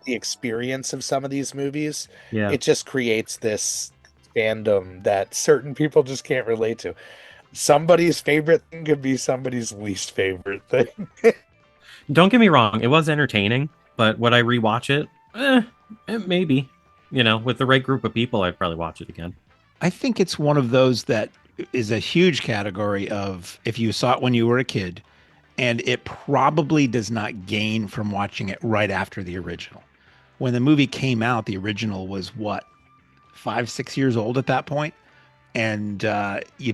the experience of some of these movies, it just creates this fandom that certain people just can't relate to. Somebody's favorite thing could be somebody's least favorite thing. Don't get me wrong, it was entertaining, but would I rewatch it? Maybe. With the right group of people, I'd probably watch it again. I think it's one of those that is a huge category of if you saw it when you were a kid, and it probably does not gain from watching it right after the original. When the movie came out, the original was what? 5-6 years old at that point, and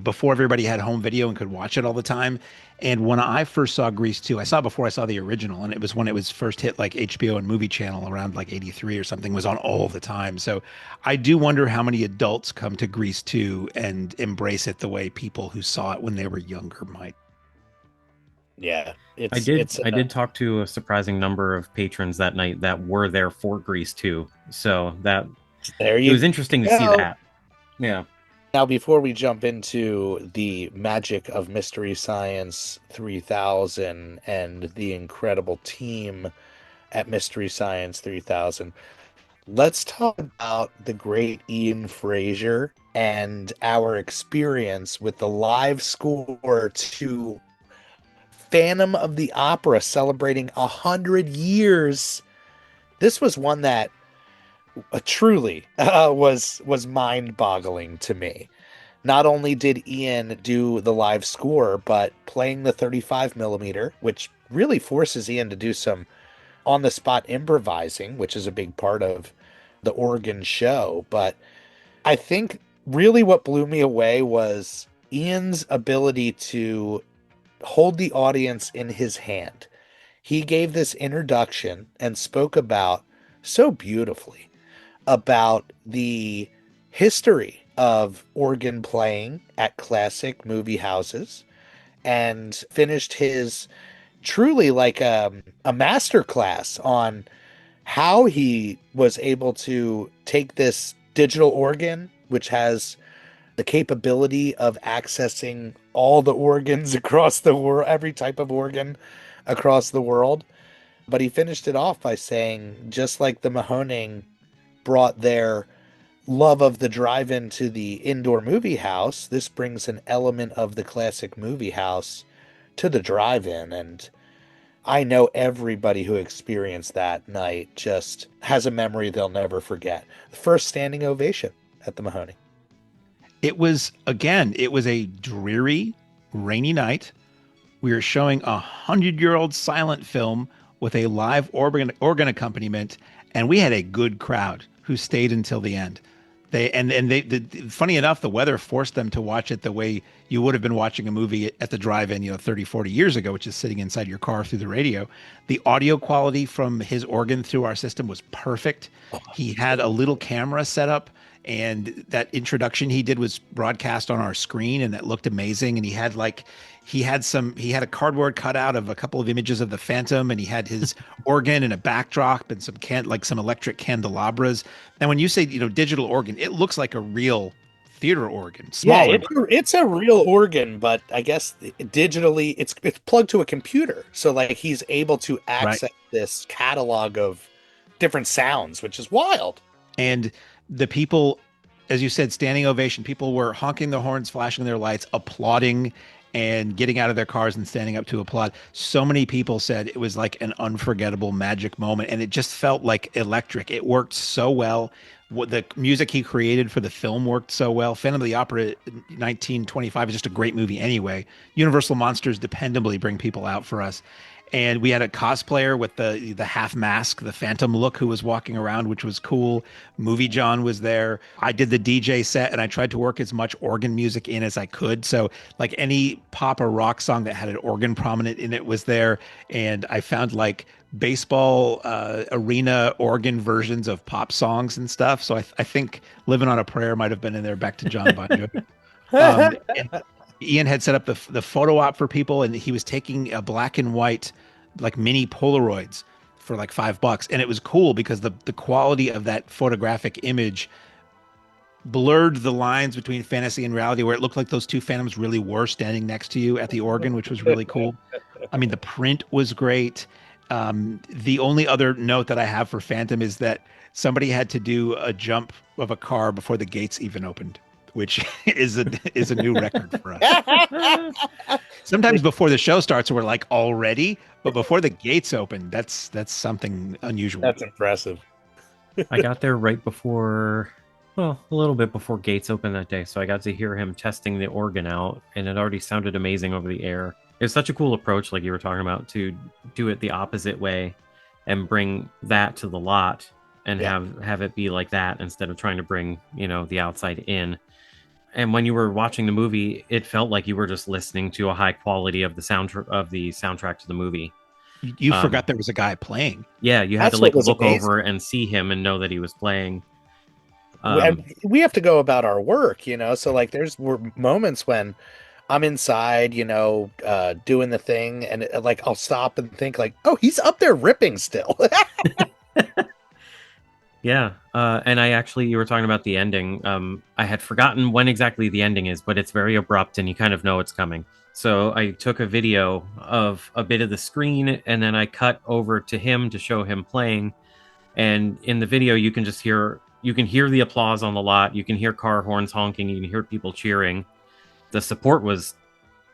before everybody had home video and could watch it all the time. And when I first saw Grease 2, I saw it before I saw the original, and it was when it was first hit like HBO and Movie Channel around like 83 or something, was on all the time. So I do wonder how many adults come to Grease 2 and embrace it the way people who saw it when they were younger might. Yeah, I did talk to a surprising number of patrons that night that were there for Grease 2. So it was interesting to see that. Yeah. Now, before we jump into the magic of Mystery Science 3000 and the incredible team at Mystery Science 3000, let's talk about the great Ian Fraser and our experience with the live score to Phantom of the Opera celebrating 100 years. This was one that truly was mind-boggling to me. Not only did Ian do the live score, but playing the 35 millimeter, which really forces Ian to do some on-the-spot improvising, which is a big part of the organ show. But I think really what blew me away was Ian's ability to hold the audience in his hand. He gave this introduction and spoke so beautifully about the history of organ playing at classic movie houses, and finished his truly like a master class on how he was able to take this digital organ, which has the capability of accessing all the organs across the world, every type of organ across the world. But he finished it off by saying, just like the Mahoning brought their love of the drive-in to the indoor movie house, this brings an element of the classic movie house to the drive-in. And I know everybody who experienced that night just has a memory they'll never forget. The first standing ovation at the Mahoning. It was a dreary, rainy night. We were showing 100-year-old silent film with a live organ accompaniment, and we had a good crowd who stayed until the end. Funny enough, the weather forced them to watch it the way you would have been watching a movie at the drive-in, 30, 40 years ago, which is sitting inside your car through the radio. The audio quality from his organ through our system was perfect. He had a little camera set up, and that introduction he did was broadcast on our screen, and that looked amazing. And he had a cardboard cutout of a couple of images of the Phantom, and he had his organ and a backdrop and some electric candelabras. And when you say, digital organ, it looks like a real theater organ, Yeah, small organ. it's a real organ, but I guess digitally it's plugged to a computer. So like he's able to Right. access this catalog of different sounds, which is wild. And the people, as you said, standing ovation, people were honking their horns, flashing their lights, applauding, and getting out of their cars and standing up to applaud. So many people said it was like an unforgettable magic moment, and it just felt like electric. It worked so well. What the music he created for the film worked so well. Phantom of the Opera 1925 is just a great movie anyway. Universal Monsters dependably bring people out for us. And we had a cosplayer with the half mask, the Phantom look, who was walking around, which was cool. Movie John was there. I did the DJ set, and I tried to work as much organ music in as I could. So, like any pop or rock song that had an organ prominent in it was there. And I found like baseball arena organ versions of pop songs and stuff. So I think "Living on a Prayer" might have been in there. Back to John Bon Jovi. And Ian had set up the photo op for people, and he was taking a black and white, like mini Polaroids for like $5, and it was cool because the quality of that photographic image blurred the lines between fantasy and reality, where it looked like those two phantoms really were standing next to you at the organ, which was really cool. I mean, the print was great. The only other note that I have for Phantom is that somebody had to do a jump of a car before the gates even opened, which is a new record for us. Sometimes before the show starts, we're like already, but before the gates open, that's something unusual. That's impressive. I got there right before, well, a little bit before gates opened that day, so I got to hear him testing the organ out, and it already sounded amazing over the air. It's such a cool approach, like you were talking about, to do it the opposite way and bring that to the lot and have it be like that instead of trying to bring, the outside in. And when you were watching the movie, it felt like you were just listening to a high quality of the soundtrack to the movie. You forgot there was a guy playing. Yeah, you had to like look over and see him and know that he was playing. We have to go about our work, so like there's moments when I'm inside, doing the thing, and like I'll stop and think like, oh, he's up there ripping still. Yeah, and you were talking about the ending. I had forgotten when exactly the ending is, but it's very abrupt and you kind of know it's coming. So I took a video of a bit of the screen, and then I cut over to him to show him playing. And in the video, you can hear the applause on the lot. You can hear car horns honking. You can hear people cheering. The support was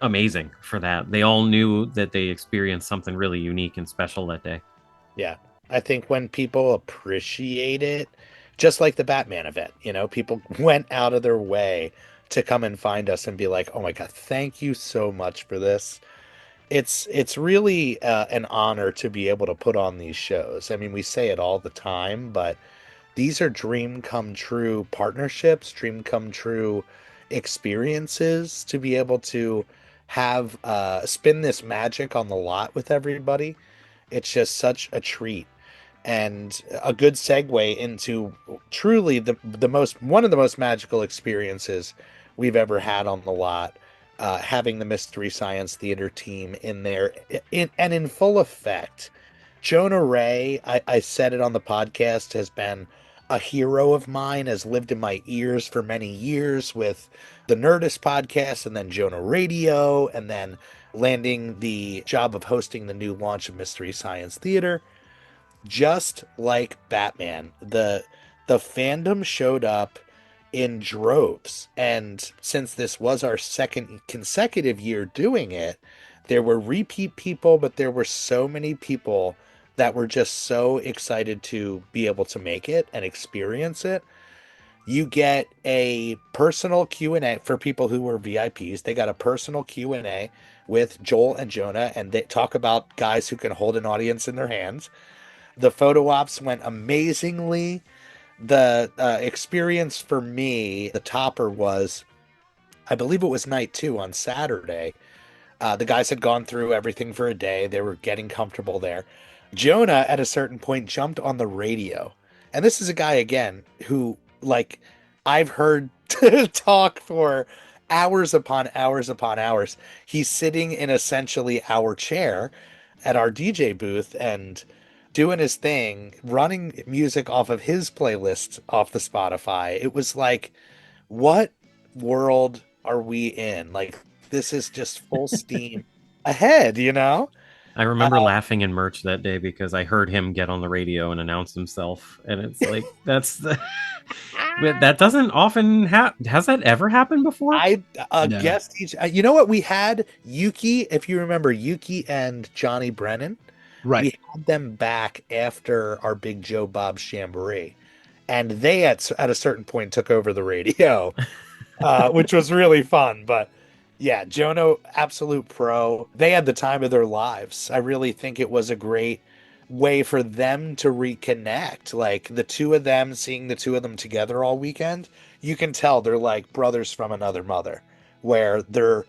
amazing for that. They all knew that they experienced something really unique and special that day. Yeah. I think when people appreciate it, just like the Batman event, people went out of their way to come and find us and be like, oh my God, thank you so much for this. It's really an honor to be able to put on these shows. I mean, we say it all the time, but these are dream come true partnerships, dream come true experiences to be able to have spin this magic on the lot with everybody. It's just such a treat. And a good segue into truly one of the most magical experiences we've ever had on the lot, having the Mystery Science Theater team in there and in full effect. Jonah Ray, I said it on the podcast, has been a hero of mine, has lived in my ears for many years with the Nerdist podcast and then Jonah Radio, and then landing the job of hosting the new launch of Mystery Science Theater. Just like Batman, the fandom showed up in droves. And since this was our second consecutive year doing it, there were repeat people, but there were so many people that were just so excited to be able to make it and experience it. You get a personal Q&A for people who were VIPs. They got a personal Q&A with Joel and Jonah, and they talk about guys who can hold an audience in their hands. The photo ops went amazingly. The experience for me, the topper was, I believe it was night 2 on Saturday. The guys had gone through everything for a day. They were getting comfortable there. Jonah, at a certain point, jumped on the radio. And this is a guy, again, who, like, I've heard talk for hours upon hours upon hours. He's sitting in essentially our chair at our DJ booth and doing his thing, running music off of his playlist off the Spotify. It was like, what world are we in? Like, this is just full steam ahead, you know? I remember laughing in merch that day because I heard him get on the radio and announce himself, and it's like that's the that doesn't often happen. Has that ever happened before? I No. guessed each. You know what? We had Yuki, if you remember, Yuki and Johnny Brennan. Right. We had them back after our Big Joe Bob Jamboree, and they at a certain point took over the radio, which was really fun. But yeah, Jono, absolute pro. They had the time of their lives. I really think it was a great way for them to reconnect. Like the two of them, seeing the two of them together all weekend, you can tell they're like brothers from another mother, where their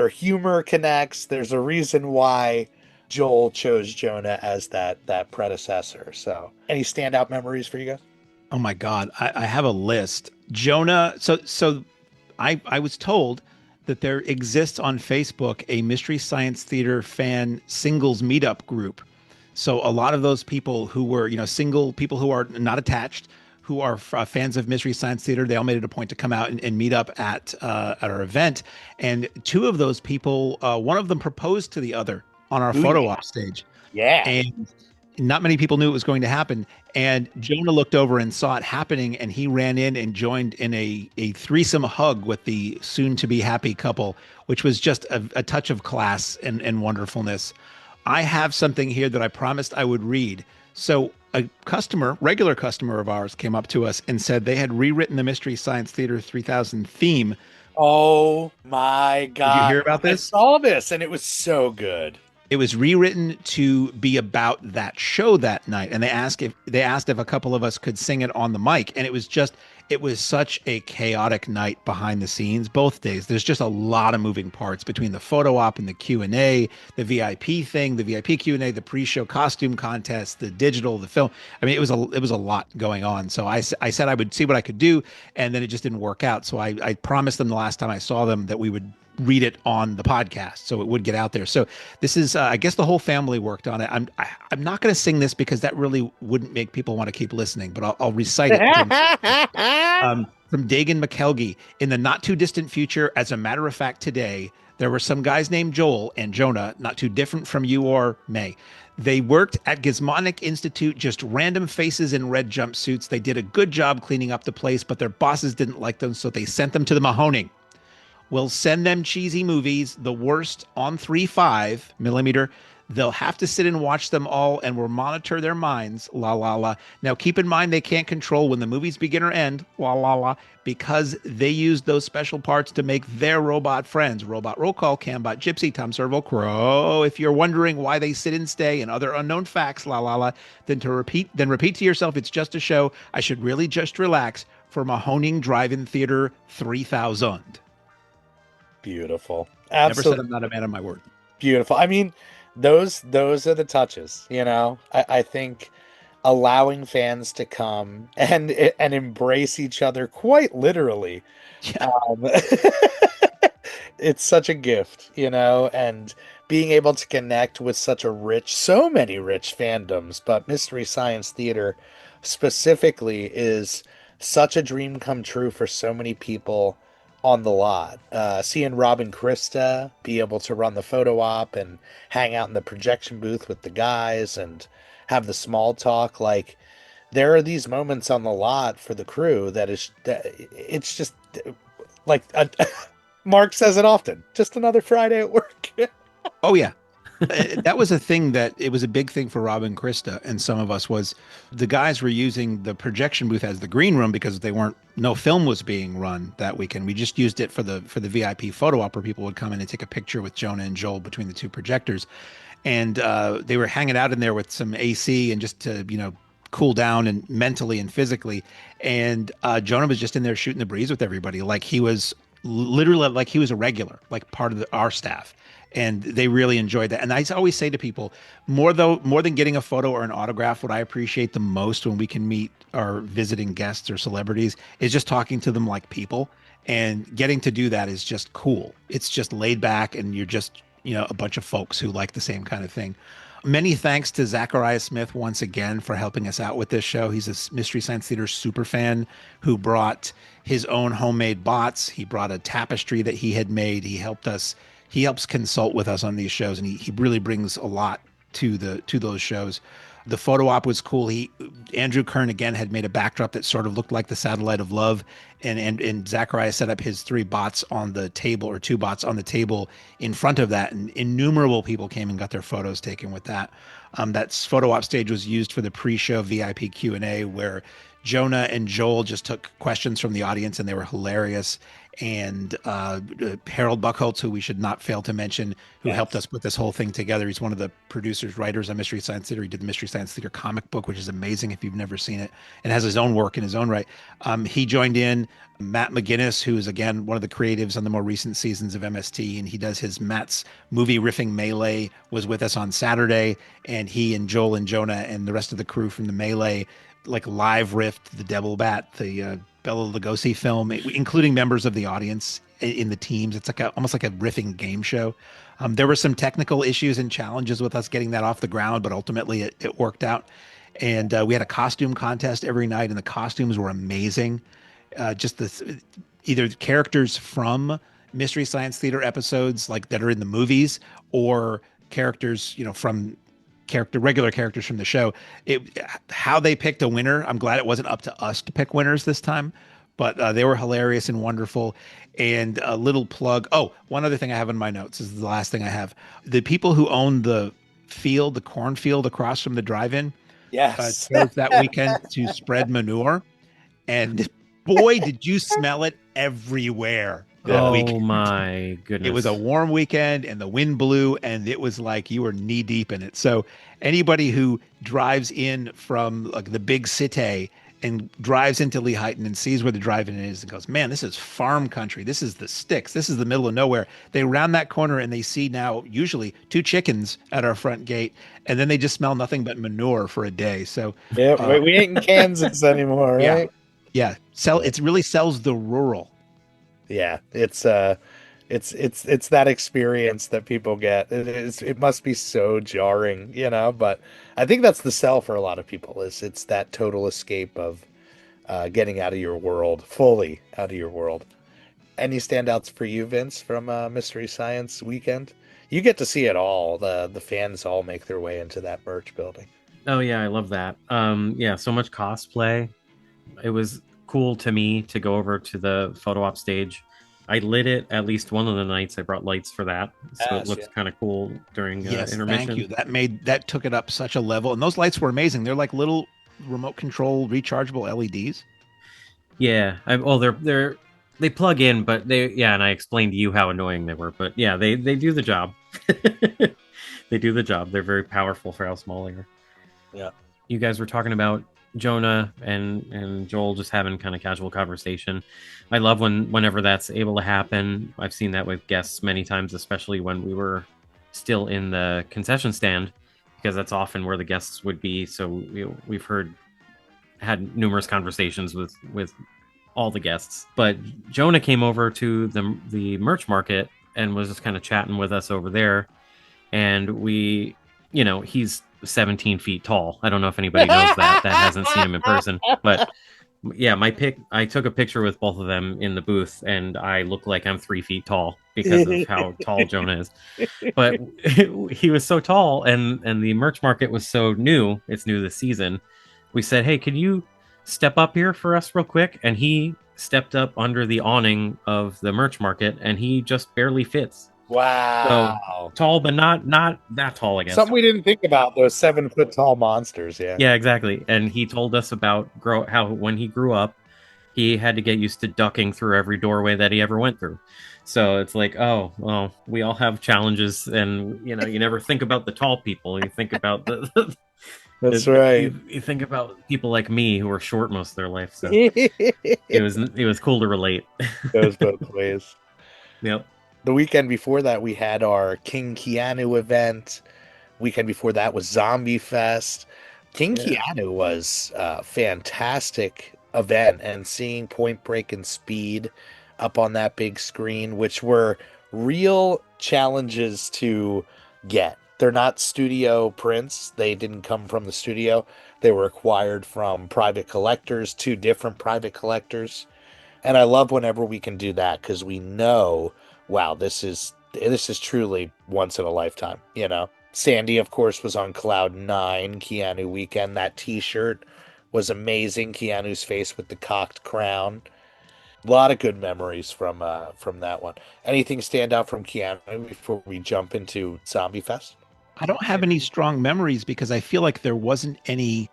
humor connects. There's a reason why Joel chose Jonah as that predecessor. So, any standout memories for you guys? Oh my God, I have a list. Jonah. So I was told that there exists on Facebook a Mystery Science Theater fan singles meetup group. So a lot of those people who were, single people who are not attached, who are fans of Mystery Science Theater, they all made it a point to come out and meet up at our event. And two of those people, one of them proposed to the other on our photo op stage. Yeah. And not many people knew it was going to happen. And Jonah looked over and saw it happening, and he ran in and joined in a threesome hug with the soon-to-be happy couple, which was just a touch of class and wonderfulness. I have something here that I promised I would read. So a regular customer of ours, came up to us and said they had rewritten the Mystery Science Theater 3000 theme. Oh my God. Did you hear about this? I saw this and it was so good. It was rewritten to be about that show that night, and they asked if a couple of us could sing it on the mic, and it was such a chaotic night behind the scenes both days. There's just a lot of moving parts between the photo op and the Q&A, the VIP thing, the VIP Q&A, the pre-show costume contest, the digital, the film. I mean, it was a lot going on. So I said I would see what I could do, and then it just didn't work out. So I promised them the last time I saw them that we would read it on the podcast so it would get out there. So this is I guess the whole family worked on it. I'm not going to sing this because that really wouldn't make people want to keep listening, but I'll recite it from Dagan McKelgie. In the not too distant future, as a matter of fact today, there were some guys named Joel and Jonah, not too different from you or May. They worked at Gizmonic Institute, just random faces in red jumpsuits. They did a good job cleaning up the place, but their bosses didn't like them, so they sent them to the Mahoning. We'll send them cheesy movies, the worst on 3.5 millimeter. They'll have to sit and watch them all, and we'll monitor their minds, la la la. Now, keep in mind they can't control when the movies begin or end, la la la, because they used those special parts to make their robot friends. Robot Roll Call, Cambot, Gypsy, Tom Servo, Crow. If you're wondering why they sit and stay and other unknown facts, la la la, then repeat to yourself, it's just a show. I should really just relax for Mahoning Drive-In Theater 3000. Beautiful. Never Absolutely. said I'm not a man of my word. Beautiful. I mean, those are the touches, I think allowing fans to come and embrace each other quite literally. Yeah. It's such a gift, and being able to connect with so many rich fandoms, but Mystery Science Theater specifically is such a dream come true for so many people on the lot. Seeing Rob and Krista be able to run the photo op and hang out in the projection booth with the guys and have the small talk, like there are these moments on the lot for the crew that it's just like Mark says it often, just another Friday at work. Oh yeah. That was a thing it was a big thing for Rob and Krista and some of us was the guys were using the projection booth as the green room because no film was being run that weekend. We just used it for the VIP photo op where people would come in and take a picture with Jonah and Joel between the two projectors. And they were hanging out in there with some AC and just to, cool down and mentally and physically. And Jonah was just in there shooting the breeze with everybody. Like he was literally like he was a regular, like part of our staff. And they really enjoyed that. And I always say to people, more than getting a photo or an autograph, what I appreciate the most when we can meet our visiting guests or celebrities is just talking to them like people. And getting to do that is just cool. It's just laid back and you're just, a bunch of folks who like the same kind of thing. Many thanks to Zachariah Smith once again for helping us out with this show. He's a Mystery Science Theater super fan who brought his own homemade bots. He brought a tapestry that he had made. He helps consult with us on these shows, and he really brings a lot to those shows. The photo op was cool. Andrew Kern again had made a backdrop that sort of looked like the Satellite of Love, and Zachariah set up his 3 bots on the table, or 2 bots on the table in front of that, and innumerable people came and got their photos taken with that. That photo op stage was used for the pre-show VIP Q&A, where Jonah and Joel just took questions from the audience, and they were hilarious. And Harold Buchholz, who we should not fail to mention, who helped us put this whole thing together. He's one of the producers, writers on Mystery Science Theater. He did the Mystery Science Theater comic book, which is amazing if you've never seen it, and has his own work in his own right. He joined in. Matt McGinnis, who is, again, one of the creatives on the more recent seasons of MST, and he does his Matt's movie riffing Melee, was with us on Saturday, and he and Joel and Jonah and the rest of the crew from the Melee live riffed the Devil Bat, the Bela Lugosi film, including members of the audience in the teams. It's almost like a riffing game show. There were some technical issues and challenges with us getting that off the ground, but ultimately it worked out. And we had a costume contest every night, and the costumes were amazing. Either characters from Mystery Science Theater episodes that are in the movies, or characters, from regular characters from the show. How they picked a winner, I'm glad it wasn't up to us to pick winners this time, but they were hilarious and wonderful. And a little plug. Oh, one other thing I have in my notes, this is the last thing I have. The people who own the cornfield across from the drive-in, yes, chose that weekend to spread manure, and boy, did you smell it everywhere. Oh my goodness. It was a warm weekend, and the wind blew, and it was like you were knee deep in it. So anybody who drives in from the big city and drives into Lehighton and sees where the drive-in is and goes, man, this is farm country. This is the sticks. This is the middle of nowhere. They round that corner and they see now usually 2 chickens at our front gate, and then they just smell nothing but manure for a day. So yeah, we ain't in Kansas anymore, right? Yeah. It really sells the rural. Yeah, it's that experience that people get. It must be so jarring, but I think that's the sell for a lot of people. It's that total escape of getting out of your world, fully out of your world. Any standouts for you, Vince, from Mystery Science Weekend? You get to see it all. The fans all make their way into that merch building. Oh yeah, I love that. So much cosplay. It was cool to me to go over to the photo op stage. I lit it at least one of the nights. I brought lights for that, so it looked kind of cool during intermission. Thank you. That took it up such a level, and those lights were amazing. They're like little remote control rechargeable LEDs. Yeah, they plug in, but and I explained to you how annoying they were, but yeah, they do the job. They do the job. They're very powerful for how small they are. Yeah. You guys were talking about Jonah and Joel just having kind of casual conversation. I love whenever that's able to happen. I've seen that with guests many times, especially when we were still in the concession stand, because that's often where the guests would be. So we've had numerous conversations with all the guests. But Jonah came over to the merch market and was just kind of chatting with us over there. And he's 17 feet tall. I don't know if anybody knows that hasn't seen him in person, but yeah, I took a picture with both of them in the booth, and I look like I'm 3 feet tall because of how tall Jonah is. But he was so tall, and the merch market was so new. It's new this season. We said, hey, can you step up here for us real quick? And he stepped up under the awning of the merch market, and he just barely fits. Wow. So tall, but not that tall, I guess. Something we didn't think about, those 7 foot tall monsters. Yeah, exactly. And he told us about how when he grew up, he had to get used to ducking through every doorway that he ever went through. So it's like, oh, well, we all have challenges, and you never think about the tall people. You think about That's right. You think about people like me who are short most of their life. So it was cool to relate. Goes both ways. Yep. The weekend before that, we had our King Keanu event. Weekend before that was Zombie Fest. Keanu was a fantastic event, and seeing Point Break and Speed up on that big screen, which were real challenges to get. They're not studio prints. They didn't come from the studio. They were acquired from private collectors, two different private collectors. And I love whenever we can do that because we know, wow, this is truly once in a lifetime, you know. Sandy, of course, was on Cloud 9, Keanu weekend. That t-shirt was amazing. Keanu's face with the cocked crown. A lot of good memories from that one. Anything stand out from Keanu before we jump into Zombie Fest? I don't have any strong memories because I feel like there wasn't any,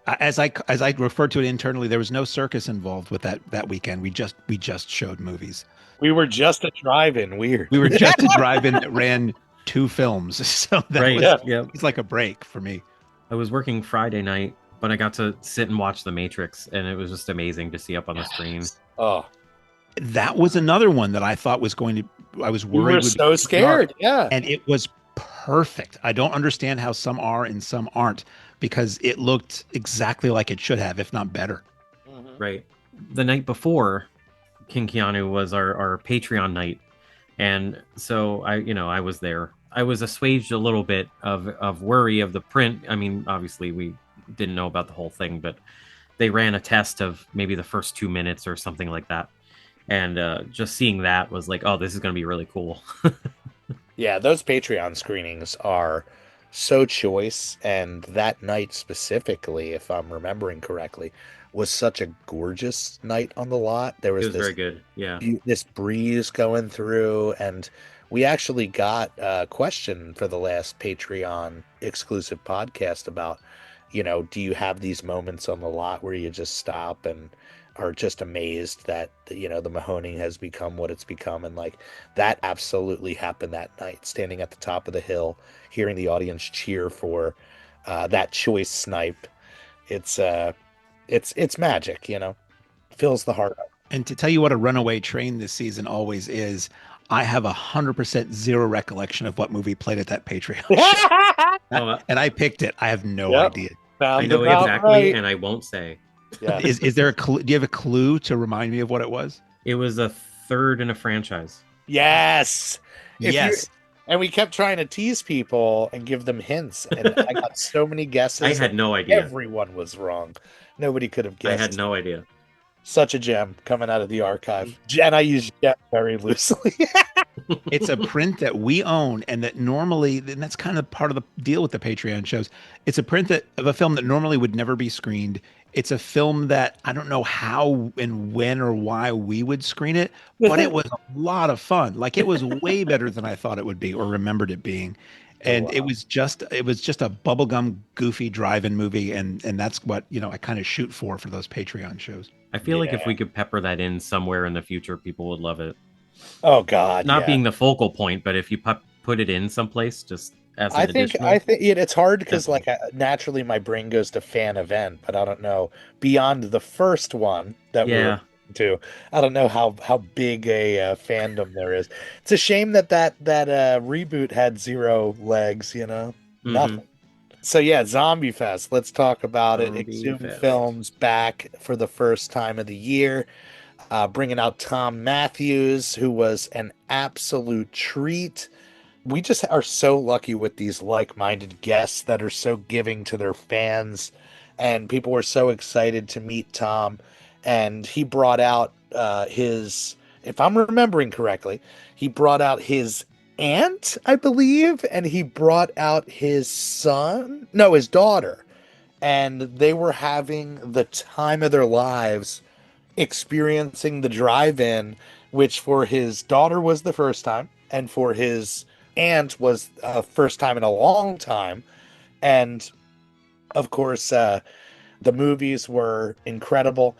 as I refer to it internally, there was no circus involved with that weekend. We just showed movies. We were just a drive-in. Weird. We were just a drive-in that ran 2 films, so that Right. was Yeah. it was like a break for me. I was working Friday night, but I got to sit and watch The Matrix, and it was just amazing to see up on the screen. Oh, That was another one that I thought was going to. I was we worried. were would be so scared. dark, Yeah. and it was perfect. I don't understand how some are and some aren't because it looked exactly like it should have, if not better. Right. The night before, King Keanu was our Patreon night, and so I was there. I was assuaged a little bit of worry of the print. I mean, obviously we didn't know about the whole thing, but they ran a test of maybe the first 2 minutes or something like that, and just seeing that was like, oh, this is going to be really cool. Yeah, those Patreon screenings are so choice, and that night specifically, if I'm remembering correctly, was such a gorgeous night on the lot. There It was was this very good. Yeah. this breeze going through, and we actually got a question for the last Patreon exclusive podcast about, do you have these moments on the lot where you just stop and are just amazed that, the Mahoning has become what it's become? And like that absolutely happened that night, standing at the top of the hill, hearing the audience cheer for that choice snipe. It's magic, fills the heart up. And to tell you what a runaway train this season always is, I have 100% zero recollection of what movie played at that Patreon show. Oh, And I picked it. I have no Yep. idea. Found I know about exactly, right. and I won't say. Yeah. Is there a clue? Do you have a clue to remind me of what it was? It was a third in a franchise. Yes. If Yes. And we kept trying to tease people and give them hints, and I got so many guesses. I had no idea. Everyone was wrong. Nobody could have guessed. I had no idea. Such a gem coming out of the archive. And I use gem very loosely. It's a print that we own and that normally, and that's kind of part of the deal with the Patreon shows. It's a print of a film that normally would never be screened. It's a film that I don't know how and when or why we would screen it, but it was a lot of fun. Like it was way better than I thought it would be or remembered it being. And it was just a bubblegum goofy drive-in movie, and that's what I kind of shoot for those Patreon shows. I feel like if we could pepper that in somewhere in the future, people would love it. Oh God! Not being the focal point, but if you put it in someplace, just as an additional. I think it's hard because naturally my brain goes to fan event, but I don't know beyond the first one that we're to. I don't know how big a fandom there is. It's a shame that reboot had 0 legs. Nothing. So yeah, Zombie Fest. Let's talk about it. Exhumed Films back for the first time of the year, bringing out Tom Matthews, who was an absolute treat. We just are so lucky with these like-minded guests that are so giving to their fans, and people were so excited to meet Tom. And he brought out his, if I'm remembering correctly, he brought out his aunt, I believe, and he brought out his daughter, and they were having the time of their lives experiencing the drive-in, which for his daughter was the first time, and for his aunt was first time in a long time. And of course, the movies were incredible.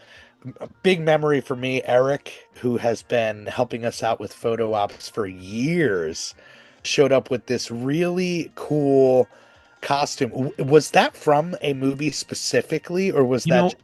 A big memory for me, Eric, who has been helping us out with photo ops for years, showed up with this really cool costume. Was that from a movie specifically, or was that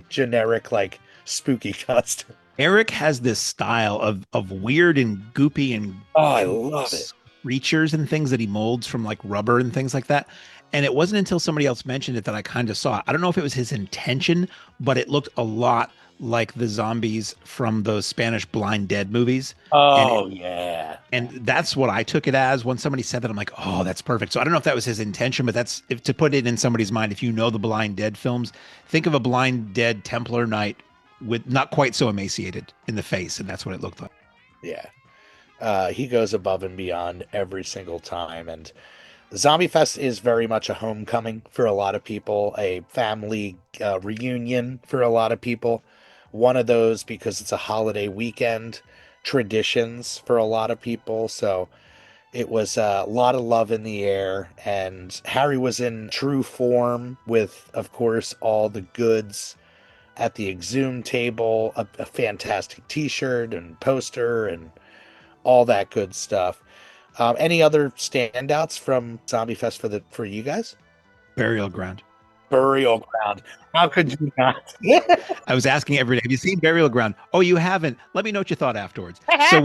generic, like, spooky costume? Eric has this style of weird and goopy and I love it. Creatures and things that he molds from like rubber and things like that. And it wasn't until somebody else mentioned it that I kind of saw it. I don't know if it was his intention, but it looked a lot like the zombies from those Spanish Blind Dead movies. And Oh yeah. and that's what I took it as. When somebody said that, I'm like, oh, that's perfect. So I don't know if that was his intention, but that's if to put it in somebody's mind. If you know the Blind Dead films, think of a Blind Dead Templar knight with not quite so emaciated in the face, and that's what it looked like. Yeah. He goes above and beyond every single time. And Zombie Fest is very much a homecoming for a lot of people, a family reunion for a lot of people. One of those because it's a holiday weekend, traditions for a lot of people. So it was a lot of love in the air. And Harry was in true form with, of course, all the goods at the Exhumed table, a fantastic t shirt and poster, and all that good stuff. Any other standouts from Zombie Fest for you guys? Burial Ground. Burial Ground. How could you not? I was asking every day, have you seen Burial Ground? Oh, you haven't. Let me know what you thought afterwards. So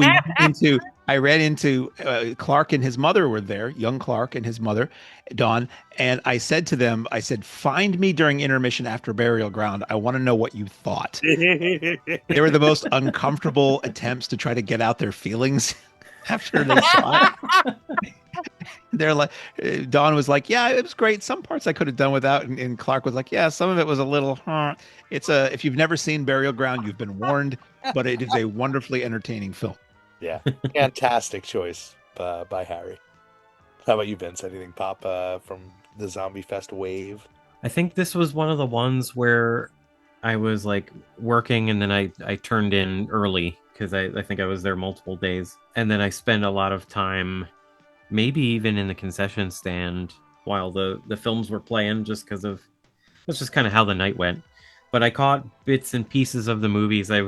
I ran into Clark and his mother were there, young Clark and his mother, Dawn. And I said to them, I said, find me during intermission after Burial Ground. I want to know what you thought. They were the most uncomfortable attempts to try to get out their feelings after they saw it. They're like, Dawn was like, yeah, it was great. Some parts I could have done without. And Clark was like, yeah, some of it was a little, if you've never seen Burial Ground, you've been warned, but it is a wonderfully entertaining film. Yeah. Fantastic choice by Harry. How about you, Vince? Anything pop from the Zombie Fest wave? I think this was one of the ones where I was like working and then I turned in early because I think I was there multiple days. And then I spent a lot of time, maybe even in the concession stand while the films were playing, just because of that's just kind of how the night went. But I caught bits and pieces of the movies. I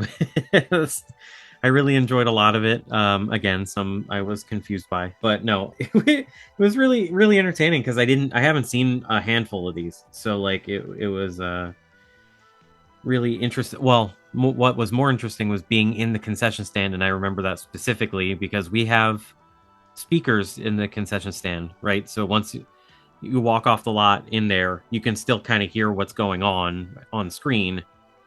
really enjoyed a lot of it. Again, some I was confused by, but no, it was really, really entertaining because I haven't seen a handful of these. So like it was really interesting. Well, what was more interesting was being in the concession stand. And I remember that specifically because we have speakers in the concession stand, right? So once you walk off the lot in there, you can still kind of hear what's going on screen,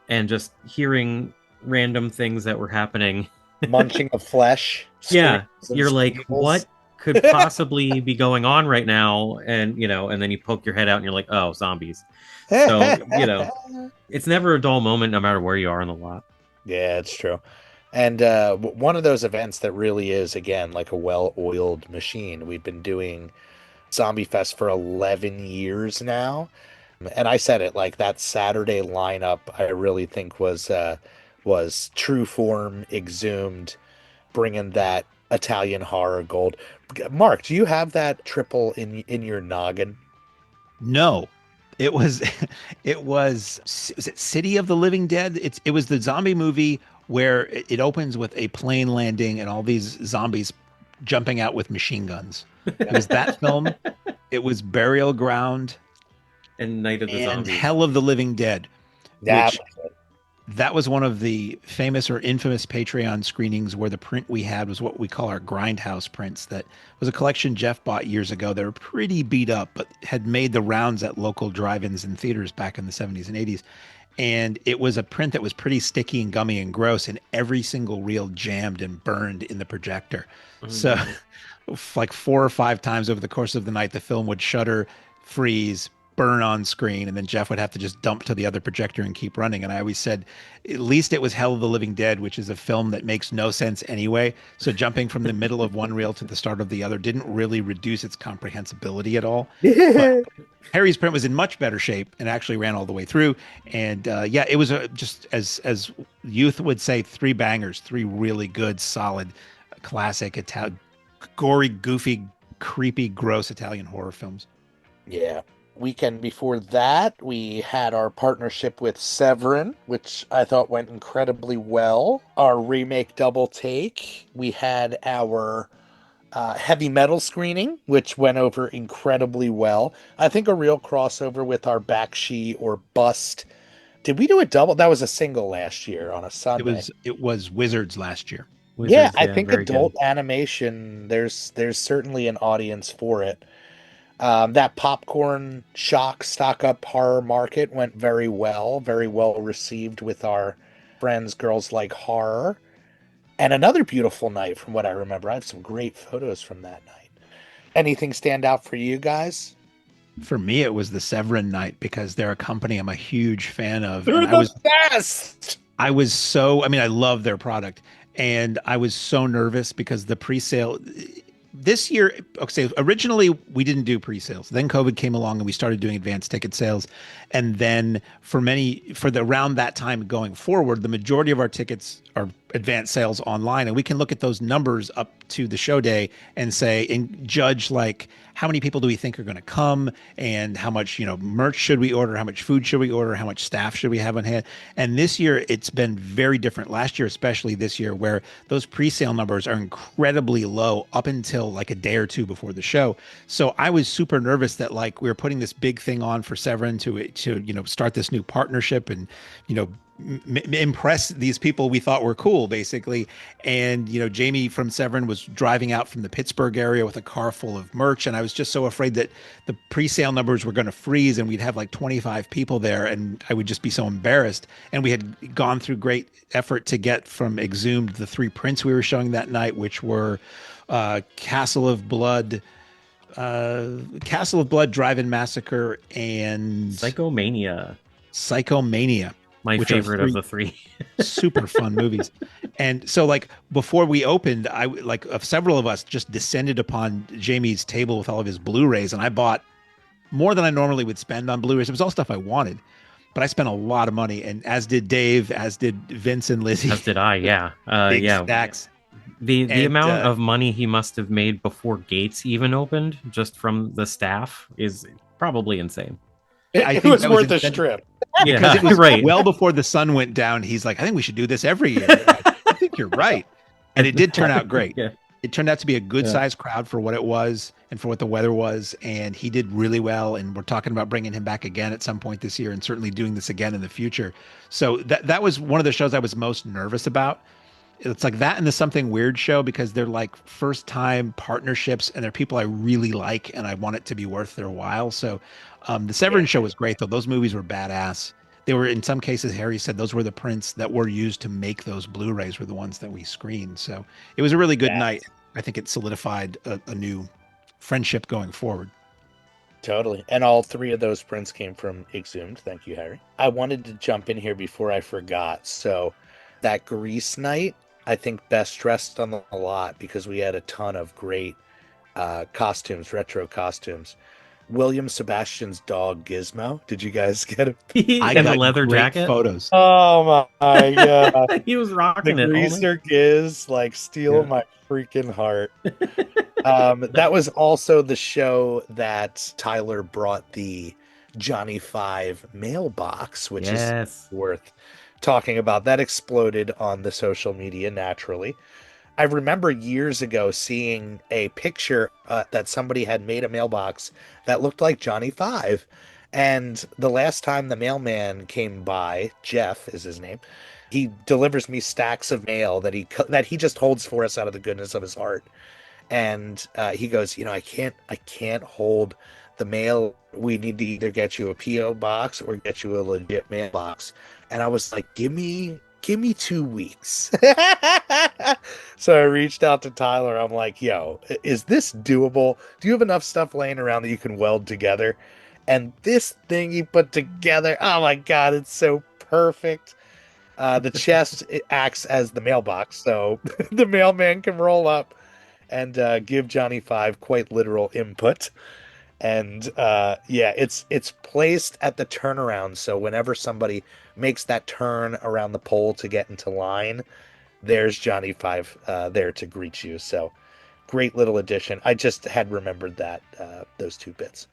and just hearing random things that were happening. Munching of flesh. Yeah, you're like, what could possibly be going on right now? And and then you poke your head out and you're like, oh, zombies. So it's never a dull moment no matter where you are in the lot. Yeah, it's true. And one of those events that really is, again, like a well-oiled machine. We've been doing Zombie Fest for 11 years now. And I said it, like that Saturday lineup, I really think was true form, Exhumed, bringing that Italian horror gold. Mark, do you have that triple in your noggin? No, it was was it City of the Living Dead? It was the zombie movie where it opens with a plane landing and all these zombies jumping out with machine guns. It was that film. It was Burial Ground and Night of the and Zombies. Hell of the Living Dead. That was one of the famous or infamous Patreon screenings where the print we had was what we call our Grindhouse prints. That was a collection Jeff bought years ago. They were pretty beat up, but had made the rounds at local drive-ins and theaters back in the 70s and 80s. And it was a print that was pretty sticky and gummy and gross, and every single reel jammed and burned in the projector. Mm-hmm. So like 4 or 5 times over the course of the night, the film would shutter, freeze, burn on screen, and then Jeff would have to just dump to the other projector and keep running. And I always said, at least it was Hell of the Living Dead, which is a film that makes no sense anyway. So jumping from the middle of one reel to the start of the other didn't really reduce its comprehensibility at all. But Harry's print was in much better shape and actually ran all the way through. And it was just as youth would say, 3 bangers, 3 really good, solid, classic Italian, gory, goofy, creepy, gross Italian horror films. Yeah. Weekend before that, we had our partnership with Severin, which I thought went incredibly well. Our remake double take. We had our heavy metal screening, which went over incredibly well. I think a real crossover with our Bakshi or Bust. Did we do a double? That was a single last year on a Sunday. It was Wizards last year. Wizards, I think adult animation, there's certainly an audience for it. That popcorn shock stock up horror market went very well received with our Friends, Girls Like Horror, and another beautiful night from what I remember. I have some great photos from that night. Anything stand out for you guys? For me, it was the Severin night because they're a company I'm a huge fan of. They're And the best! I mean, I love their product. And I was so nervous because the pre-sale this year, okay, originally we didn't do pre-sales. Then COVID came along and we started doing advanced ticket sales. And then for around that time going forward, the majority of our tickets are advanced sales online. And we can look at those numbers up to the show day and say, and judge like how many people do we think are going to come and how much, merch should we order? How much food should we order? How much staff should we have on hand? And this year it's been very different. Last year, especially this year, where those pre-sale numbers are incredibly low up until like a day or two before the show. So I was super nervous that like we were putting this big thing on for Severin to start this new partnership and, impress these people we thought were cool, basically. And, Jamie from Severin was driving out from the Pittsburgh area with a car full of merch. And I was just so afraid that the pre-sale numbers were going to freeze and we'd have like 25 people there and I would just be so embarrassed. And we had gone through great effort to get from Exhumed the 3 prints we were showing that night, which were Castle of Blood, Drive-In Massacre, and Psychomania. My favorite of the 3. Super fun movies. And so like before we opened, several of us just descended upon Jamie's table with all of his Blu-rays, and I bought more than I normally would spend on Blu-rays. It was all stuff I wanted, but I spent a lot of money, and as did Dave, as did Vince and Lizzie. As did I, yeah. Big stacks. The amount of money he must have made before Gates even opened, just from the staff, is probably insane. I think it was worth a trip. Because it was right. Well before the sun went down, he's like, I think we should do this every year. I think you're right. And it did turn out great. Yeah. It turned out to be a good sized crowd for what it was and for what the weather was. And he did really well. And we're talking about bringing him back again at some point this year and certainly doing this again in the future. So that was one of the shows I was most nervous about. It's like that and the Something Weird show because they're like first time partnerships and they're people I really like and I want it to be worth their while. So the Severin show was great though. Those movies were badass. They were, in some cases, Harry said those were the prints that were used to make those Blu-rays were the ones that we screened. So it was a really good night. I think it solidified a new friendship going forward. Totally. And all 3 of those prints came from Exhumed. Thank you, Harry. I wanted to jump in here before I forgot. So that Grease night, I think best dressed on the lot because we had a ton of great costumes, retro costumes. William Sebastian's dog Gizmo. Did you guys get it? I got a leather jacket. Photos. Oh my god, he was rocking the it. Greaser Giz, like stealing my freaking heart. That was also the show that Tyler brought the Johnny 5 mailbox, which is worth talking about. That exploded on the social media naturally. I remember years ago seeing a picture that somebody had made a mailbox that looked like Johnny 5. And the last time the mailman came by, Jeff is his name, he delivers me stacks of mail that he just holds for us out of the goodness of his heart. And he goes, I can't hold the mail. We need to either get you a P.O. box or get you a legit mailbox. And I was like, give me 2 weeks. So I reached out to Tyler. I'm like, yo, is this doable? Do you have enough stuff laying around that you can weld together? And this thing he put together, oh my God, it's so perfect. The chest, it acts as the mailbox. So the mailman can roll up and give Johnny 5 quite literal input. And it's placed at the turnaround. So whenever somebody makes that turn around the pole to get into line, there's Johnny 5 there to greet you. So great little addition. I just had remembered that those 2 bits.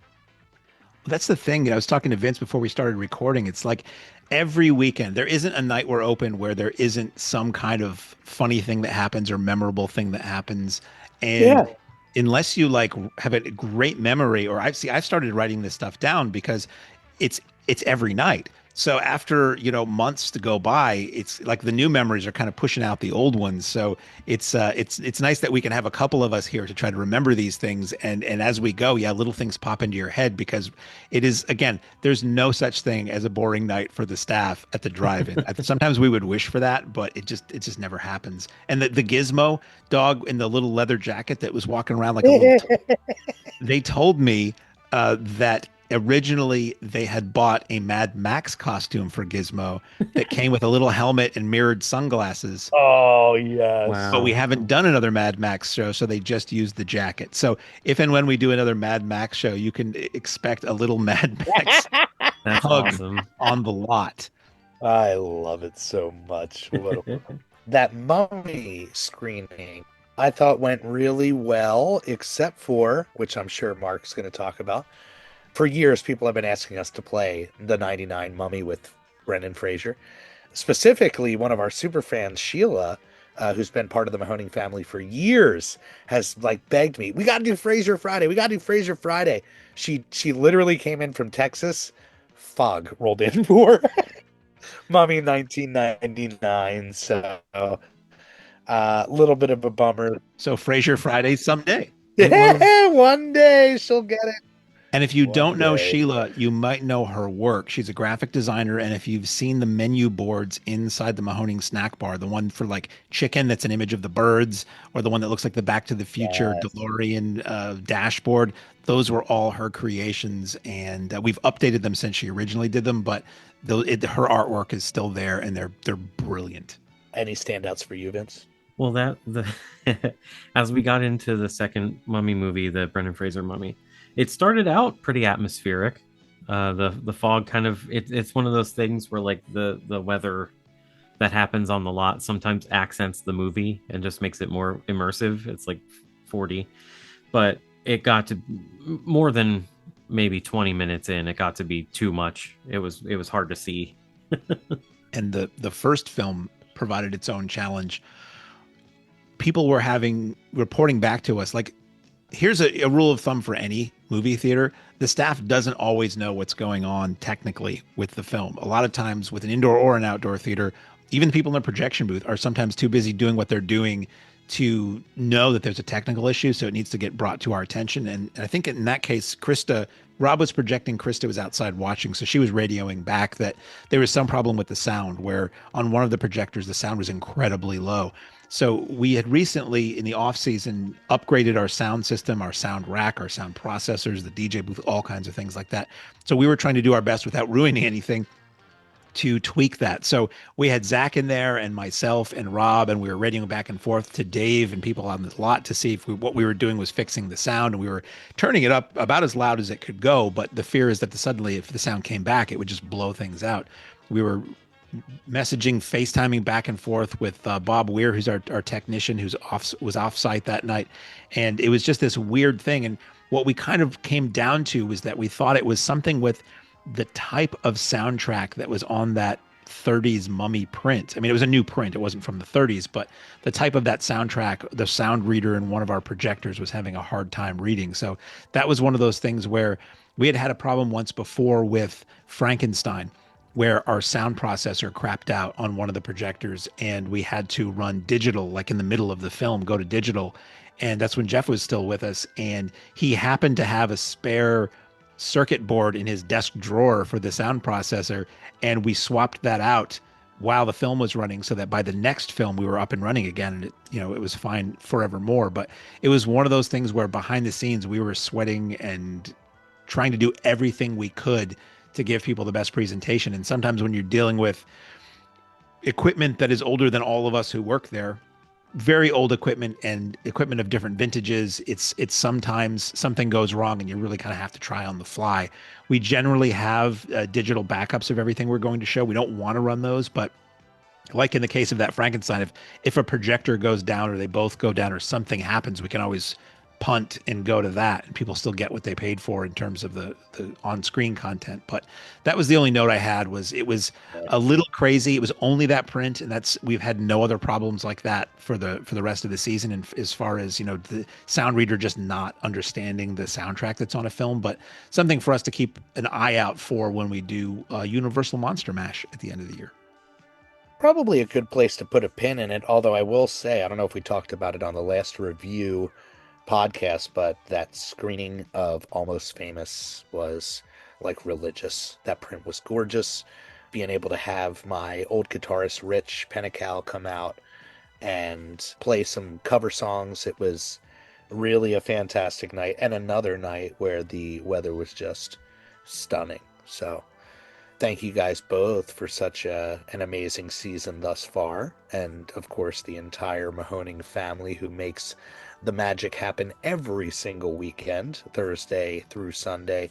That's the thing. I was talking to Vince before we started recording. It's like every weekend there isn't a night we're open where there isn't some kind of funny thing that happens or memorable thing that happens. And unless you like have a great memory, or I've started writing this stuff down because it's it's every night. So after, months to go by, it's like the new memories are kind of pushing out the old ones. So it's nice that we can have a couple of us here to try to remember these things. And as we go, yeah, little things pop into your head because it is, again, there's no such thing as a boring night for the staff at the drive-in. Sometimes we would wish for that, but it just never happens. And the Gizmo dog in the little leather jacket that was walking around like a little they told me that originally they had bought a Mad Max costume for Gizmo that came with a little helmet and mirrored sunglasses. Oh, yes. But we Wow. haven't done another Mad Max show, so they just used the jacket. So if and when we do another Mad Max show, you can expect a little Mad Max That's hug awesome. on the lot. I love it so much. That Mummy screening I thought went really well, except for, which I'm sure Mark's going to talk about. For years, people have been asking us to play the 99 Mummy with Brendan Fraser. Specifically, one of our super fans, Sheila, who's been part of the Mahoning family for years, has begged me, we got to do Fraser Friday. We got to do Fraser Friday. She literally came in from Texas. Fog rolled in for her. Mummy 1999. So a little bit of a bummer. So Frasier Friday someday. Yeah, one day she'll get it. And if you One don't know day. Sheila, you might know her work. She's a graphic designer. And if you've seen the menu boards inside the Mahoning snack bar, the one for like chicken that's an image of the birds, or the one that looks like the Back to the Future Yes. DeLorean dashboard, those were all her creations. And we've updated them since she originally did them, but her artwork is still there and they're brilliant. Any standouts for you, Vince? Well, as we got into the second Mummy movie, the Brendan Fraser Mummy, it started out pretty atmospheric. The fog kind of it's one of those things where like the weather that happens on the lot sometimes accents the movie and just makes it more immersive. It's like 40, but it got to more than maybe 20 minutes in. It got to be too much. It was hard to see. And the first film provided its own challenge. People were reporting back to us like, here's a rule of thumb for any movie theater. The staff doesn't always know what's going on technically with the film. A lot of times with an indoor or an outdoor theater, even people in the projection booth are sometimes too busy doing what they're doing to know that there's a technical issue. So it needs to get brought to our attention. And I think in that case, Rob was projecting, Krista was outside watching. So she was radioing back that there was some problem with the sound where on one of the projectors, the sound was incredibly low. So we had recently in the off season upgraded our sound system, our sound rack, our sound processors, the DJ booth, all kinds of things like that. So we were trying to do our best without ruining anything to tweak that. So we had Zach in there and myself and Rob, and we were radioing back and forth to Dave and people on the lot to see if what we were doing was fixing the sound. And we were turning it up about as loud as it could go. But the fear is that suddenly if the sound came back, it would just blow things out. We were messaging, FaceTiming back and forth with Bob Weir, who's our technician, was off site that night. And it was just this weird thing. And what we kind of came down to was that we thought it was something with the type of soundtrack that was on that 30s Mummy print. I mean, it was a new print. It wasn't from the 30s, but the type of that soundtrack, the sound reader in one of our projectors was having a hard time reading. So that was one of those things where we had a problem once before with Frankenstein, where our sound processor crapped out on one of the projectors and we had to run digital, like in the middle of the film, go to digital. And that's when Jeff was still with us. And he happened to have a spare circuit board in his desk drawer for the sound processor. And we swapped that out while the film was running so that by the next film we were up and running again. And it was fine forevermore. But it was one of those things where behind the scenes we were sweating and trying to do everything we could to give people the best presentation. And sometimes when you're dealing with equipment that is older than all of us who work there, very old equipment and equipment of different vintages, it's sometimes something goes wrong and you really kind of have to try on the fly. We generally have digital backups of everything we're going to show. We don't want to run those, but like in the case of that Frankenstein, if a projector goes down or they both go down or something happens, we can always punt and go to that, and people still get what they paid for in terms of the on-screen content. But that was the only note I had. Was it was a little crazy. It was only that print, and we've had no other problems like that for the rest of the season. And as far as the sound reader just not understanding the soundtrack that's on a film, but something for us to keep an eye out for when we do Universal Monster Mash at the end of the year. Probably a good place to put a pin in it, although I will say, I don't know if we talked about it on the last review podcast, but that screening of Almost Famous was like religious. That print was gorgeous. Being able to have my old guitarist Rich Penical come out and play some cover songs, it was really a fantastic night, and another night where the weather was just stunning. So thank you guys both for such an amazing season thus far. And of course, the entire Mahoning family who makes the magic happen every single weekend, Thursday through Sunday,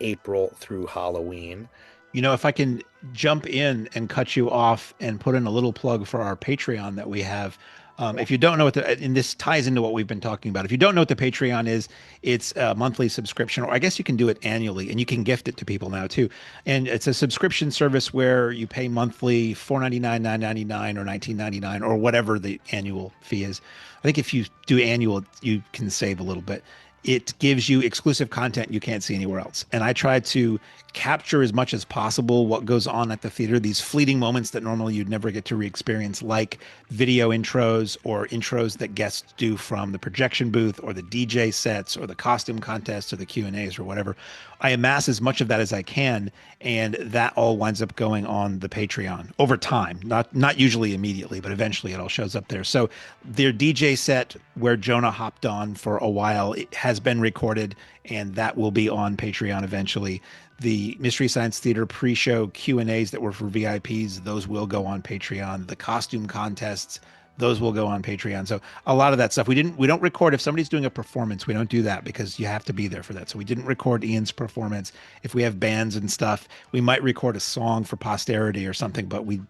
April through Halloween. If I can jump in and cut you off and put in a little plug for our Patreon that we have. If you don't know and this ties into what we've been talking about. If you don't know what the Patreon is, it's a monthly subscription, or I guess you can do it annually, and you can gift it to people now too. And it's a subscription service where you pay monthly $4.99, $9.99, or $19.99, or whatever the annual fee is. I think if you do annual, you can save a little bit. It gives you exclusive content you can't see anywhere else. And I try to capture as much as possible what goes on at the theater, these fleeting moments that normally you'd never get to re-experience, like video intros or intros that guests do from the projection booth or the DJ sets or the costume contests or the Q&As or whatever. I amass as much of that as I can, and that all winds up going on the Patreon over time, not usually immediately, but eventually it all shows up there. So their DJ set where Jonah hopped on for a while, it has been recorded, and that will be on Patreon eventually. The Mystery Science Theater pre-show Q&As that were for VIPs, those will go on Patreon. The costume contests, those will go on Patreon. So a lot of that stuff we don't record. If somebody's doing a performance, we don't do that because you have to be there for that. So we didn't record Ian's performance. If we have bands and stuff, we might record a song for posterity or something, but we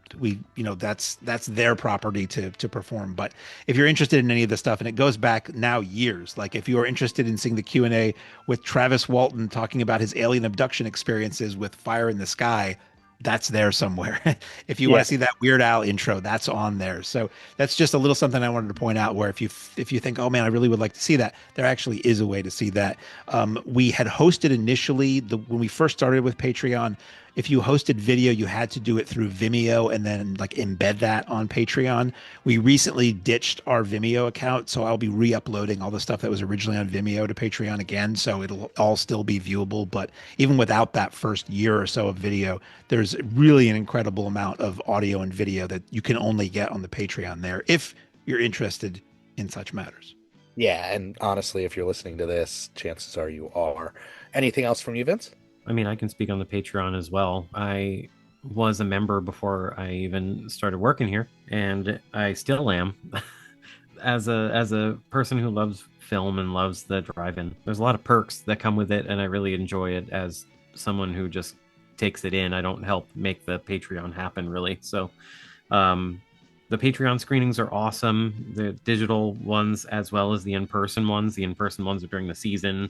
that's their property to perform. But if you're interested in any of this stuff, and it goes back now years, like if you are interested in seeing the Q&A with Travis Walton talking about his alien abduction experiences with Fire in the Sky, that's there somewhere. If you want to see that Weird Al intro, that's on there. So that's just a little something I wanted to point out, where if you think, oh man, I really would like to see that, there actually is a way to see that. We had hosted initially when we first started with Patreon. If you hosted video, you had to do it through Vimeo and then like embed that on Patreon. We recently ditched our Vimeo account, so I'll be re-uploading all the stuff that was originally on Vimeo to Patreon again, so it'll all still be viewable. But even without that first year or so of video, there's really an incredible amount of audio and video that you can only get on the Patreon there if you're interested in such matters. Yeah, and honestly, if you're listening to this, chances are you are. Anything else from you, Vince? I mean, I can speak on the Patreon as well. I was a member before I even started working here, and I still am. As a person who loves film and loves the drive-in, there's a lot of perks that come with it, and I really enjoy it. As someone who just takes it in, I don't help make the Patreon happen, really. So the Patreon screenings are awesome. The digital ones as well as the in-person ones. The in-person ones are during the season.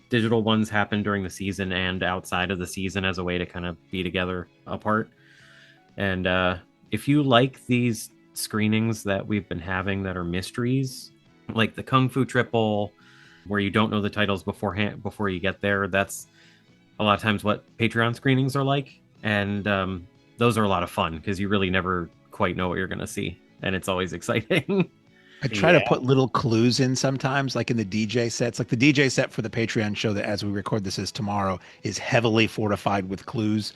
Digital ones happen during the season and outside of the season as a way to kind of be together apart. And if you like these screenings that we've been having that are mysteries, like the Kung Fu Triple, where you don't know the titles beforehand before you get there, that's a lot of times what Patreon screenings are like. And those are a lot of fun because you really never quite know what you're going to see. And it's always exciting. I try to put little clues in sometimes, like in the DJ sets. Like the DJ set for the Patreon show that as we record this is tomorrow is heavily fortified with clues.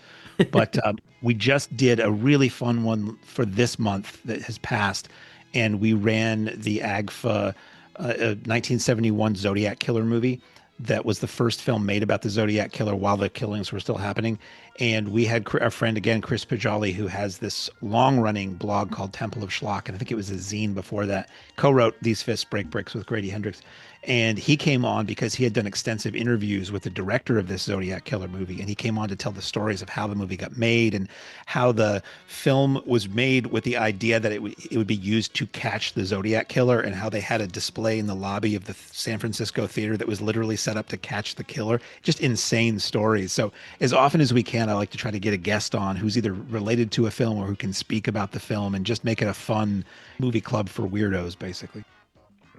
But we just did a really fun one for this month that has passed. And we ran the AGFA 1971 Zodiac Killer movie. That was the first film made about the Zodiac Killer while the killings were still happening. And we had our friend, again, Chris Pajali, who has this long-running blog called Temple of Schlock, and I think it was a zine before that, co-wrote These Fists Break Bricks with Grady Hendrix. And he came on because he had done extensive interviews with the director of this Zodiac Killer movie. And he came on to tell the stories of how the movie got made and how the film was made with the idea that it would be used to catch the Zodiac Killer, and how they had a display in the lobby of the San Francisco theater that was literally set up to catch the killer. Just insane stories. So as often as we can, I like to try to get a guest on who's either related to a film or who can speak about the film and just make it a fun movie club for weirdos, basically.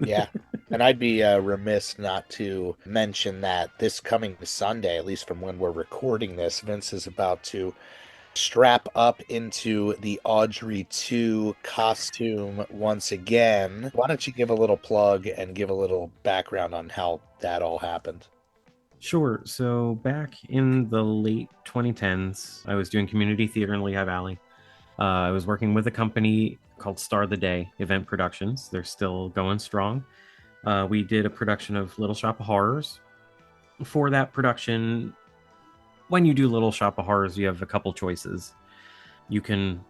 Yeah. And I'd be remiss not to mention that this coming Sunday, at least from when we're recording this, Vince is about to strap up into the Audrey 2 costume once again. Why don't you give a little plug and give a little background on how that all happened? Sure. So back in the late 2010s, I was doing community theater in Lehigh Valley. I was working with a company called Star the Day Event Productions. They're still going strong. We did a production of Little Shop of Horrors. For that production, when you do Little Shop of Horrors, you have a couple choices. You can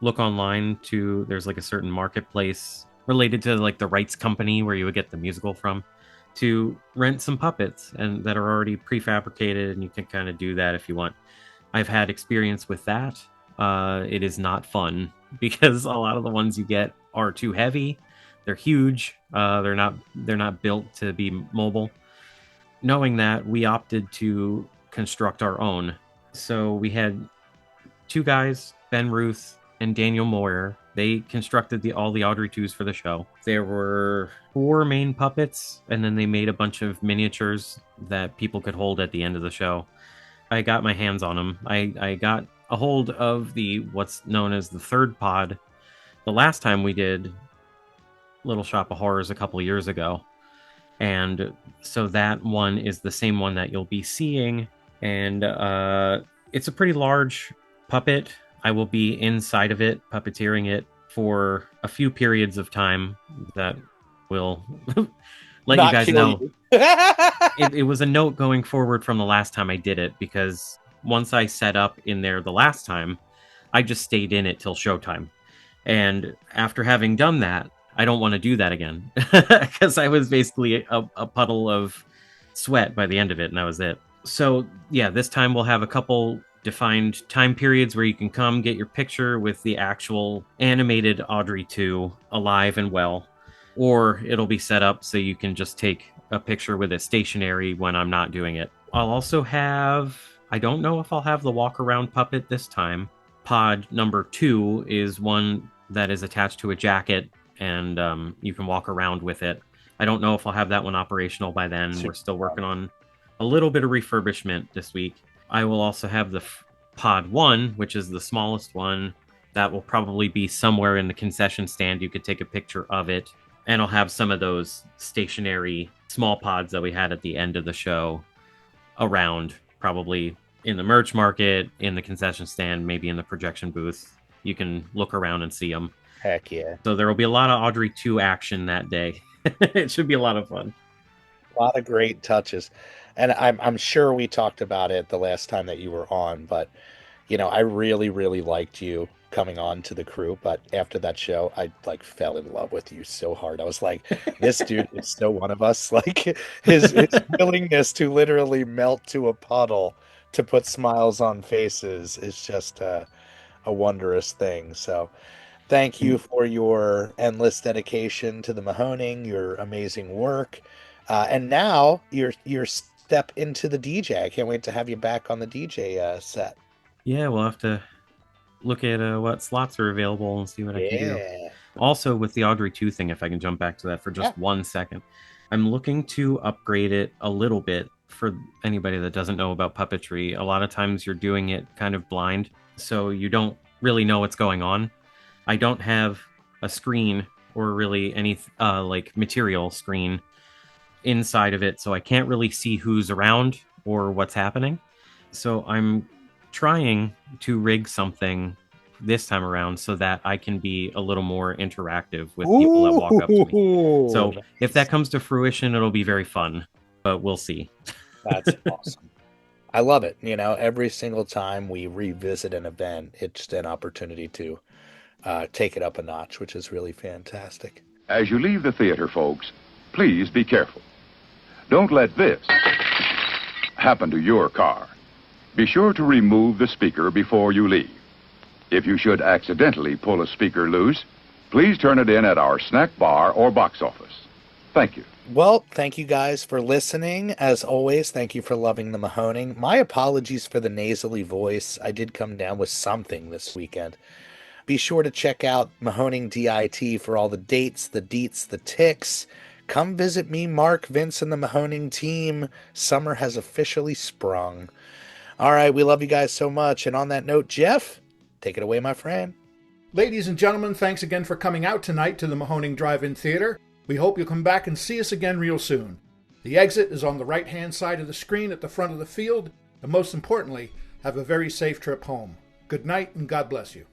look online there's like a certain marketplace related to like the rights company where you would get the musical from, to rent some puppets and that are already prefabricated, and you can kind of do that if you want. I've had experience with that. It is not fun because a lot of the ones you get are too heavy. They're huge. They're not built to be mobile. Knowing that, we opted to construct our own. So we had two guys, Ben Ruth and Daniel Moyer. They constructed all the Audrey 2s for the show. There were 4 main puppets, and then they made a bunch of miniatures that people could hold at the end of the show. I got my hands on them. I got a hold of what's known as the third pod the last time we did Little Shop of Horrors a couple of years ago. And so that one is the same one that you'll be seeing. And it's a pretty large puppet. I will be inside of it, puppeteering it for a few periods of time that will let Not you guys kill know. you. It was a note going forward from the last time I did it, because once I set up in there the last time, I just stayed in it till showtime. And after having done that, I don't want to do that again because I was basically a puddle of sweat by the end of it, and that was it. So yeah, this time we'll have a couple defined time periods where you can come get your picture with the actual animated Audrey 2 alive and well, or it'll be set up so you can just take a picture with it stationary when I'm not doing it. I'll also have, I don't know if I'll have the walk around puppet this time. Pod number 2 is one that is attached to a jacket, and you can walk around with it. I don't know if I'll have that one operational by then. We're still working on a little bit of refurbishment this week. I will also have the Pod 1, which is the smallest one. That will probably be somewhere in the concession stand. You could take a picture of it. And I'll have some of those stationary small pods that we had at the end of the show around, probably in the merch market, in the concession stand, maybe in the projection booth. You can look around and see them. Heck yeah. So there will be a lot of Audrey 2 action that day. It should be a lot of fun. A lot of great touches. And I'm sure we talked about it the last time that you were on, but I really, really liked you coming on to the crew. But after that show, I fell in love with you so hard. I was like, this dude is so one of us. Like his willingness to literally melt to a puddle to put smiles on faces is just a wondrous thing. So thank you for your endless dedication to the Mahoning, your amazing work. And now your step into the DJ. I can't wait to have you back on the DJ set. Yeah, we'll have to look at what slots are available and see what I can do. Also, with the Audrey 2 thing, if I can jump back to that for just 1 second, I'm looking to upgrade it a little bit for anybody that doesn't know about puppetry. A lot of times you're doing it kind of blind, so you don't really know what's going on. I don't have a screen or really any material screen inside of it, so I can't really see who's around or what's happening. So I'm trying to rig something this time around so that I can be a little more interactive with people that walk up to me. So if that comes to fruition, it'll be very fun, but we'll see. That's awesome. I love it. Every single time we revisit an event, it's just an opportunity to take it up a notch, which is really fantastic. As you leave the theater, folks, please be careful. Don't let this happen to your car. Be sure to remove the speaker before you leave. If you should accidentally pull a speaker loose, please turn it in at our snack bar or box office. Thank you. Well, thank you guys for listening. As always, thank you for loving the Mahoning. My apologies for the nasally voice. I did come down with something this weekend. Be sure to check out Mahoning DIT for all the dates, the deets, the ticks. Come visit me, Mark, Vince, and the Mahoning team. Summer has officially sprung. All right, we love you guys so much. And on that note, Jeff, take it away, my friend. Ladies and gentlemen, thanks again for coming out tonight to the Mahoning Drive-In Theater. We hope you'll come back and see us again real soon. The exit is on the right-hand side of the screen at the front of the field, and most importantly, have a very safe trip home. Good night, and God bless you.